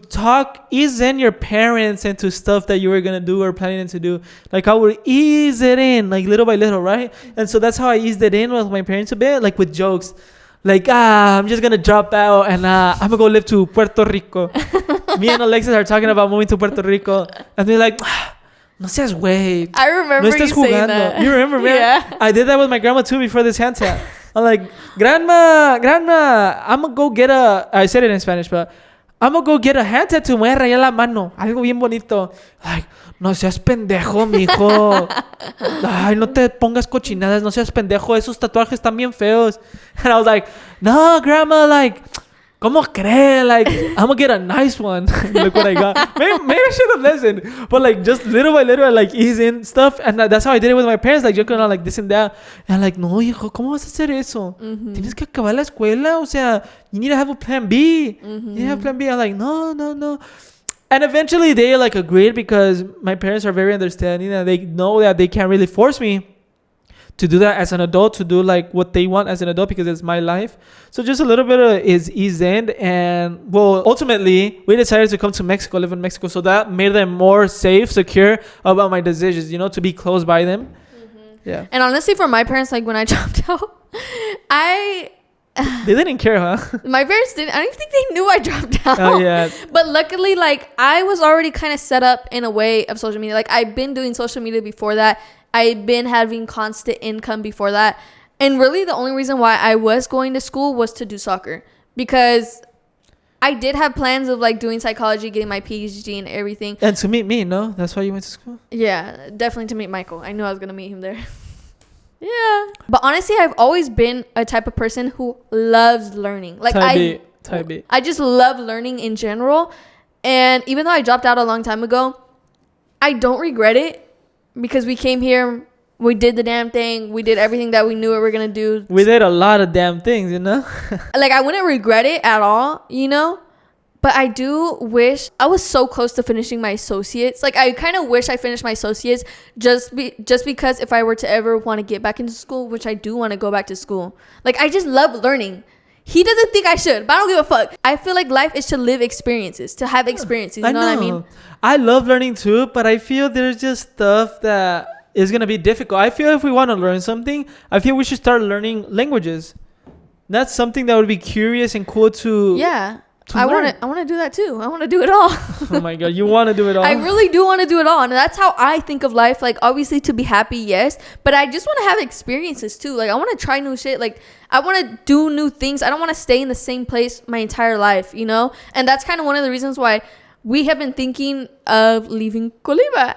ease in your parents into stuff that you were going to do or planning to do. Like, I would ease it in, like, little by little, right? And so that's how I eased it in with my parents a bit, like with jokes. Like, I'm just going to drop out and I'm going to go live to Puerto Rico. Me and Alexis are talking about moving to Puerto Rico. And they're like, no seas güey. I remember you saying that. You remember, man? Yeah. I did that with my grandma too before this hand tap. I'm like, grandma, I'm going to go get I said it in Spanish, but I'm going to go get a hand tattoo. Me voy a rayar la mano. Algo bien bonito. Like, no seas pendejo, mijo. Ay, no te pongas cochinadas. No seas pendejo. Esos tatuajes están bien feos. And I was like, no, grandma, like, ¿cómo cree? Like, I'm going to get a nice one. Look what I got. Maybe I should have listened. But, like, just little by little, like, ease in stuff. And that's how I did it with my parents. Like, joking around, like, this and that. And I'm like, no, hijo, ¿cómo vas a hacer eso? Tienes que acabar la escuela. O sea, you need to have a plan B. You need to have a plan B. I'm like, no. And eventually they, like, agreed, because my parents are very understanding. And they know that they can't really force me to do that as an adult, to do like what they want as an adult, because it's my life. So just a little bit of is eased in. And well, ultimately we decided to come to Mexico, live in Mexico. So that made them more safe, secure about my decisions, you know, to be close by them. Yeah. And honestly, for my parents, like, when I dropped out, they didn't care, huh? My parents didn't. I don't even think they knew I dropped out. Oh, yeah. But luckily, like, I was already kind of set up in a way of social media. Like, I've been doing social media before that. I've been having constant income before that. And really the only reason why I was going to school was to do soccer, because I did have plans of, like, doing psychology, getting my PhD and everything. And to meet me, no? That's why you went to school? Yeah, definitely to meet Michael. I knew I was going to meet him there. Yeah. But honestly, I've always been a type of person who loves learning. Like, I just love learning in general. And even though I dropped out a long time ago, I don't regret it, because we came here, we did the damn thing, we did everything that we knew we were going to do. We did a lot of damn things, you know? Like, I wouldn't regret it at all, you know? But I do wish I was so close to finishing my associates. Like, I kind of wish I finished my associates just because if I were to ever want to get back into school, which I do want to go back to school. Like, I just love learning. He doesn't think I should, but I don't give a fuck. I feel like life is to live experiences, to have experiences. You know what I mean? I love learning too, but I feel there's just stuff that is going to be difficult. I feel if we want to learn something, I feel we should start learning languages. That's something that would be curious and cool to I want to do that too. I want to do it all. Oh my God, you want to do it all? I really do want to do it all. And that's how I think of life. Like, obviously to be happy, yes. But I just want to have experiences too. Like, I want to try new shit. Like, I want to do new things. I don't want to stay in the same place my entire life, you know? And that's kind of one of the reasons why we have been thinking of leaving Colima.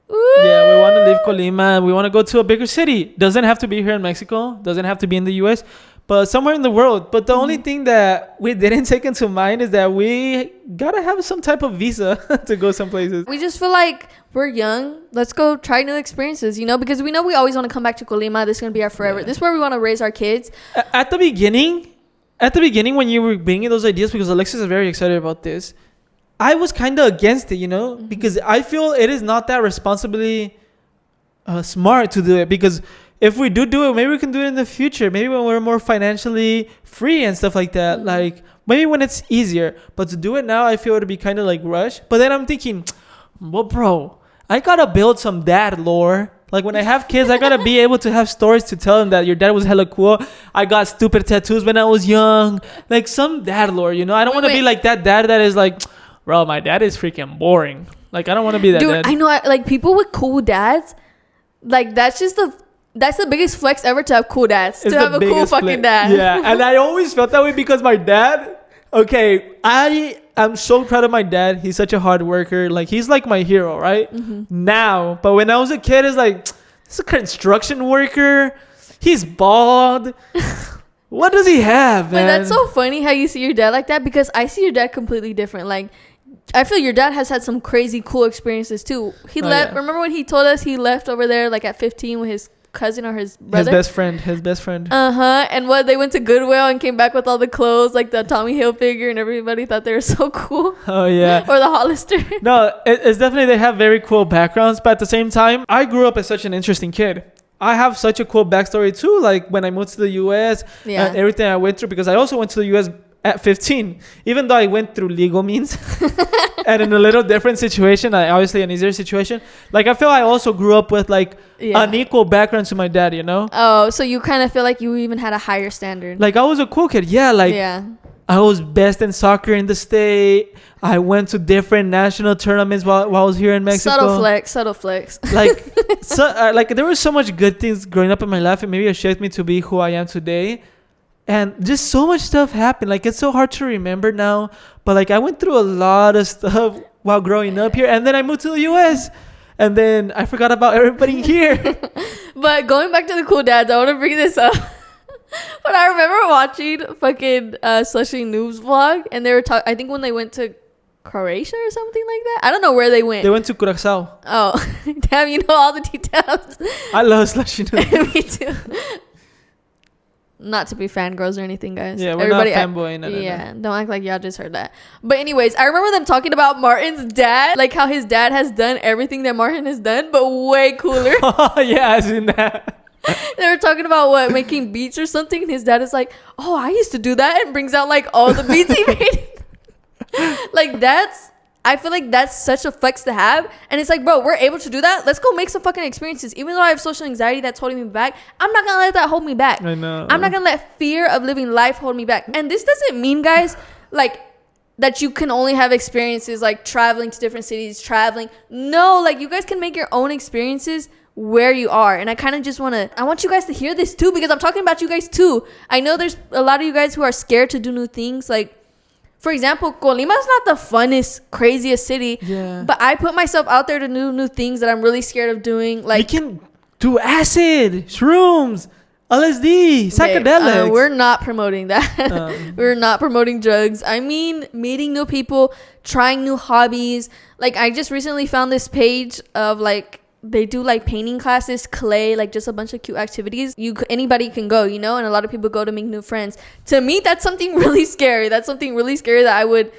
Ooh. Yeah, we want to leave Colima. We want to go to a bigger city. Doesn't have to be here in Mexico. Doesn't have to be in the US. But somewhere in the world. But the only thing that we didn't take into mind is that we gotta have some type of visa to go some places. We just feel like we're young. Let's go try new experiences, you know? Because we know we always want to come back to Colima. This is going to be our forever. Yeah. This is where we want to raise our kids. At the beginning when you were bringing those ideas, because Alexis is very excited about this, I was kind of against it, you know? Mm-hmm. Because I feel it is not that responsibly smart to do it. Because if we do it, maybe we can do it in the future. Maybe when we're more financially free and stuff like that. Mm-hmm. Like, maybe when it's easier. But to do it now, I feel it would be kind of like rushed. But then I'm thinking, well, bro, I got to build some dad lore. Like, when I have kids, I got to be able to have stories to tell them that your dad was hella cool. I got stupid tattoos when I was young. Like, some dad lore, you know? I don't want to be like that dad that is like, bro, my dad is freaking boring. Like, I don't want to be that dad. I know. Like, people with cool dads, like, that's the biggest flex ever, to have cool dads. To have a cool fucking dad. Yeah, and I always felt that way because my dad... Okay, I am so proud of my dad. He's such a hard worker. Like, he's like my hero, right? Mm-hmm. Now. But when I was a kid, it's like, this is a construction worker. He's bald. What does he have, man? But that's so funny how you see your dad like that, because I see your dad completely different. Like, I feel your dad has had some crazy cool experiences too. He left. Yeah. Remember when he told us he left over there like at 15 with his cousin or his brother? His best friend. And what, they went to Goodwill and came back with all the clothes, like the Tommy Hilfiger, and everybody thought they were so cool. Oh yeah. Or the Hollister. No, it's definitely, they have very cool backgrounds, but at the same time, I grew up as such an interesting kid. I have such a cool backstory too, like when I moved to the US and everything I went through, because I also went to the US at 15, even though I went through legal means and in a little different situation, obviously an easier situation. Like, I feel I also grew up with like an equal background to my dad, you know? Oh, so you kind of feel like you even had a higher standard. Like, I was a cool kid. Yeah, like I was best in soccer in the state. I went to different national tournaments while I was here in Mexico. Subtle flex. Like, like there were so much good things growing up in my life, and maybe it shaped me to be who I am today. And just so much stuff happened. Like, it's so hard to remember now. But, like, I went through a lot of stuff while growing up here. And then I moved to the U.S. And then I forgot about everybody here. But going back to the cool dads, I want to bring this up. But I remember watching fucking Slushy Noob's vlog. And they were I think when they went to Croatia or something like that. I don't know where they went. They went to Curacao. Oh. Damn, you know all the details. I love Slushy Noob. Me too. Not to be fangirls or anything, guys. Yeah, we're not fanboying. Don't act like y'all just heard that. But anyways, I remember them talking about Martin's dad, like how his dad has done everything that Martin has done, but way cooler. Oh, yeah, I've seen that. They were talking about making beats or something, and his dad is like, oh, I used to do that, and brings out like all the beats he made. Like, I feel like that's such a flex to have. And it's like, bro, we're able to do that. Let's go make some fucking experiences. Even though I have social anxiety that's holding me back, I'm not going to let that hold me back. I know. I'm not going to let fear of living life hold me back. And this doesn't mean, guys, like, that you can only have experiences like traveling to different cities, traveling. No, like, you guys can make your own experiences where you are. And I kind of just I want you guys to hear this too, because I'm talking about you guys too. I know there's a lot of you guys who are scared to do new things. Like, for example, Colima is not the funnest, craziest city. Yeah. But I put myself out there to do new things that I'm really scared of doing. Like, you can do acid, shrooms, LSD, psychedelics. We're not promoting that. We're not promoting drugs. I mean, meeting new people, trying new hobbies. Like, I just recently found this page of like, they do like painting classes, clay, like just a bunch of cute activities. Anybody can go, you know, and a lot of people go to make new friends. To me, that's something really scary. That's something really scary that I would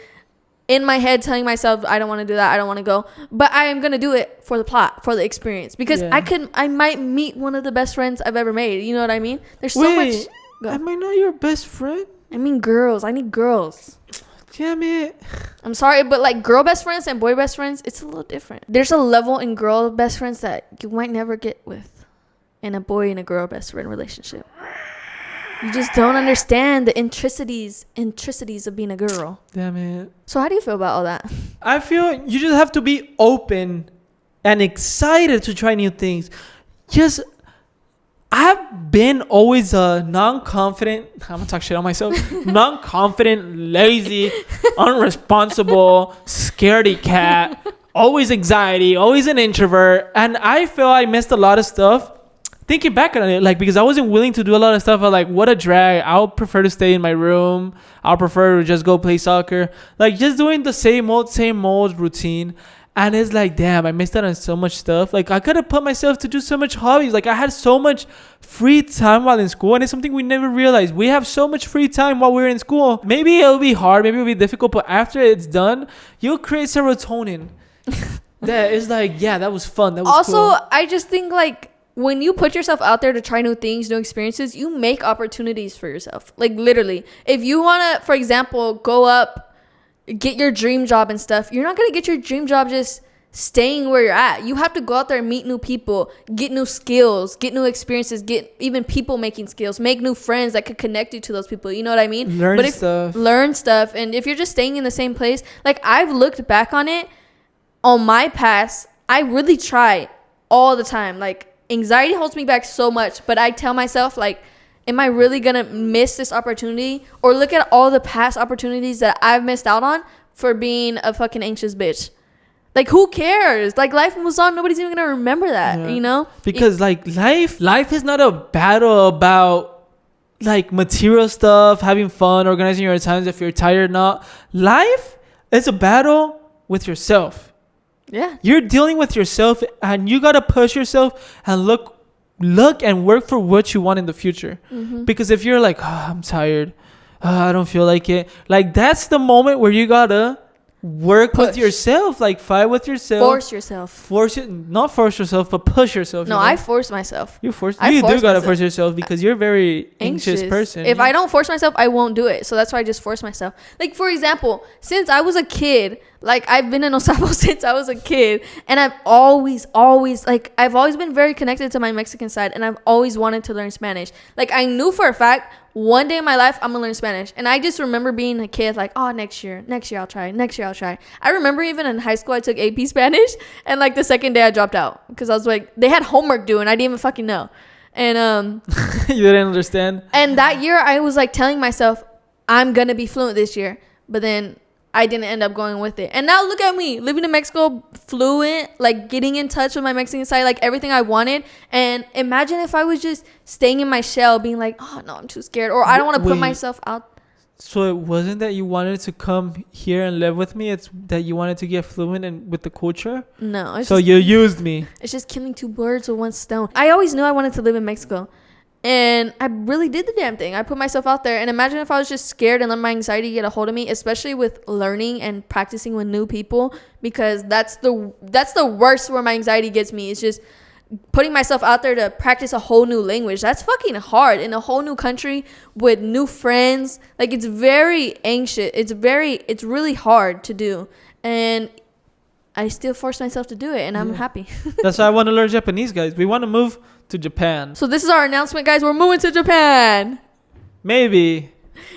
in my head telling myself I don't want to do that, I don't want to go, but I am gonna do it for the plot, for the experience, because I might meet one of the best friends I've ever made. You know what I mean? There's so much. Am I not your best friend? I mean girls. I need girls. Damn it. I'm sorry, but like girl best friends and boy best friends, it's a little different. There's a level in girl best friends that you might never get with in a boy and a girl best friend relationship. You just don't understand the intricacies of being a girl. Damn it. So how do you feel about all that? I feel you just have to be open and excited to try new things. I've been always a non-confident, I'm gonna talk shit on myself, non-confident, lazy, unresponsible, scaredy cat, always anxiety, always an introvert. And I feel I missed a lot of stuff. Thinking back on it, like, because I wasn't willing to do a lot of stuff, I'm like, what a drag. I'll prefer to stay in my room. I'll prefer to just go play soccer. Like, just doing the same old routine. And it's like, damn, I missed out on so much stuff. Like, I could have put myself to do so much hobbies. Like, I had so much free time while in school. And it's something we never realized. We have so much free time while we're in school. Maybe it'll be hard. Maybe it'll be difficult. But after it's done, you'll create serotonin. That is like, yeah, that was fun. That was also, cool. I just think, like, when you put yourself out there to try new things, new experiences, you make opportunities for yourself. Like, literally. If you want to, for example, go up, get your dream job and stuff, you're not going to get your dream job just staying where you're at. You have to go out there and meet new people, get new skills, get new experiences, get even people making skills, make new friends that could connect you to those people. You know what I mean? Learn stuff. And if you're just staying in the same place, like, I've looked back on it, on my past, I really try all the time. Like, anxiety holds me back so much, but I tell myself, like, am I really gonna miss this opportunity? Or look at all the past opportunities that I've missed out on for being a fucking anxious bitch. Like, who cares? Like, life moves on. Nobody's even gonna remember that, you know? Because like life is not a battle about like material stuff, having fun, organizing your times if you're tired or not. Life is a battle with yourself. Yeah. You're dealing with yourself, and you got to push yourself and look and work for what you want in the future. Mm-hmm. Because if you're like, I'm tired, I don't feel like it. Like, that's the moment where you got to work with yourself, like fight with yourself. Force yourself. Not force yourself, but push yourself. No, I force myself. You do gotta force yourself because you're a very anxious person. If I don't force myself, I won't do it. So that's why I just force myself. Like, for example, since I was a kid, like, I've been in Osabo since I was a kid, and I've always been very connected to my Mexican side, and I've always wanted to learn Spanish. Like, I knew for a fact one day in my life I'm gonna learn Spanish. And I just remember being a kid, like, oh, next year I'll try. I remember even in high school I took AP Spanish, and like the second day I dropped out because I was like, they had homework due and I didn't even fucking know. And you didn't understand. And that year I was like telling myself, I'm gonna be fluent this year, but then I didn't end up going with it. And now look at me, living in Mexico, fluent, like getting in touch with my Mexican side, like everything I wanted. And imagine if I was just staying in my shell, being like, oh no, I'm too scared, or I don't want to put myself out. So it wasn't that you wanted to come here and live with me, it's that you wanted to get fluent and with the culture? No. So you used me. It's just killing two birds with one stone. I always knew I wanted to live in Mexico. And I really did the damn thing. I put myself out there. And imagine if I was just scared and let my anxiety get a hold of me, especially with learning and practicing with new people, because that's the worst where my anxiety gets me. It's just putting myself out there to practice a whole new language. That's fucking hard in a whole new country with new friends. Like, it's very anxious. It's really hard to do. And I still force myself to do it, and I'm happy. That's why I want to learn Japanese, guys. We want to move to Japan. So this is our announcement, guys. We're moving to Japan. Maybe.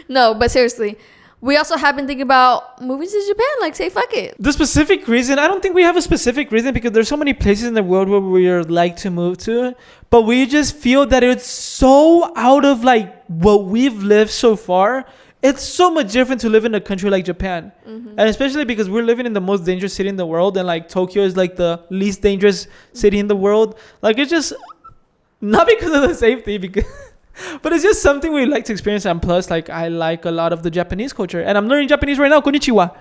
No, but seriously, we also have been thinking about moving to Japan. Like, say fuck it. The specific reason, I don't think we have a specific reason, because there's so many places in the world where we would like to move to, but we just feel that it's so out of like what we've lived so far. It's so much different to live in a country like Japan. Mm-hmm. And especially because we're living in the most dangerous city in the world, and like Tokyo is like the least dangerous city in the world. Like, it's just not because of the safety, but it's just something we like to experience. And plus, like, I like a lot of the Japanese culture, and I'm learning Japanese right now. Konnichiwa.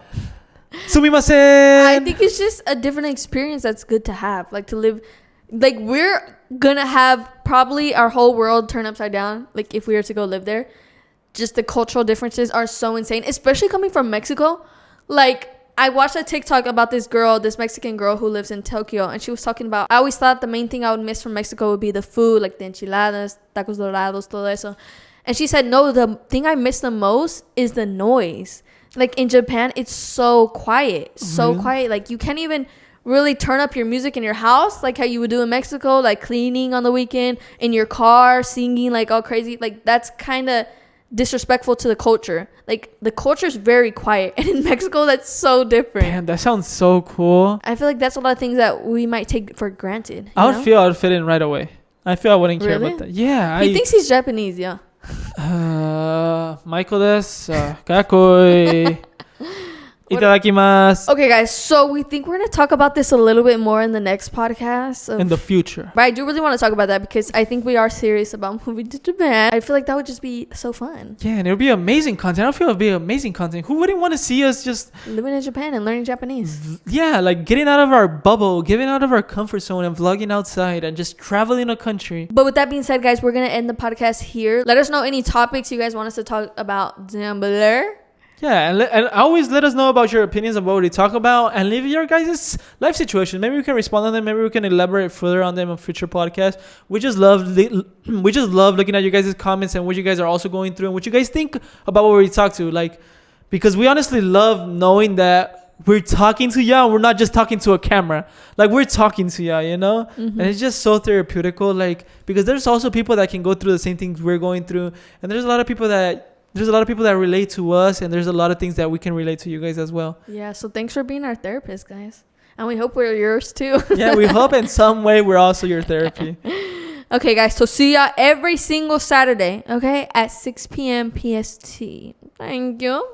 Sumimasen. I think it's just a different experience that's good to have. Like, to live, like, we're gonna have probably our whole world turn upside down. Like, if we were to go live there, just the cultural differences are so insane, especially coming from Mexico. Like, I watched a TikTok about this Mexican girl who lives in Tokyo, and she was talking about, I always thought the main thing I would miss from Mexico would be the food, like the enchiladas, tacos dorados, todo eso. And she said, no, the thing I miss the most is the noise. Like in Japan, it's so quiet, quiet. Like you can't even really turn up your music in your house like how you would do in Mexico, like cleaning on the weekend, in your car, singing like all crazy. Like that's kind of disrespectful to the culture. Like the culture is very quiet, and in Mexico that's so different. Damn, that sounds so cool. I feel like that's a lot of things that we might take for granted. I would fit in right away. I feel I wouldn't care about that. Yeah, he thinks he's Japanese. Yeah. Michael desu. Kakoi. Itadakimasu. Okay, guys. So we think we're gonna talk about this a little bit more in the next podcast. In the future. But I do really want to talk about that because I think we are serious about moving to Japan. I feel like that would just be so fun. Yeah, and it would be amazing content. I feel it would be amazing content. Who wouldn't want to see us just living in Japan and learning Japanese? Yeah, like getting out of our bubble, getting out of our comfort zone and vlogging outside and just traveling a country. But with that being said, guys, we're gonna end the podcast here. Let us know any topics you guys want us to talk about down below. Yeah, and always let us know about your opinions of what we talk about, and leave your guys' life situation. Maybe we can respond on them. Maybe we can elaborate further on them in future podcasts. We just love looking at you guys' comments and what you guys are also going through and what you guys think about what we talk to. Like, because we honestly love knowing that we're talking to y'all. We're not just talking to a camera. Like, we're talking to y'all, you know? Mm-hmm. And it's just so therapeutical. Like, because there's also people that can go through the same things we're going through, and there's a lot of people that relate to us, and there's a lot of things that we can relate to you guys as well. Yeah, so thanks for being our therapist, guys. And we hope we're yours too. Yeah, we hope in some way we're also your therapy. Okay, guys, so see ya every single Saturday, okay, at 6 p.m. PST. Thank you.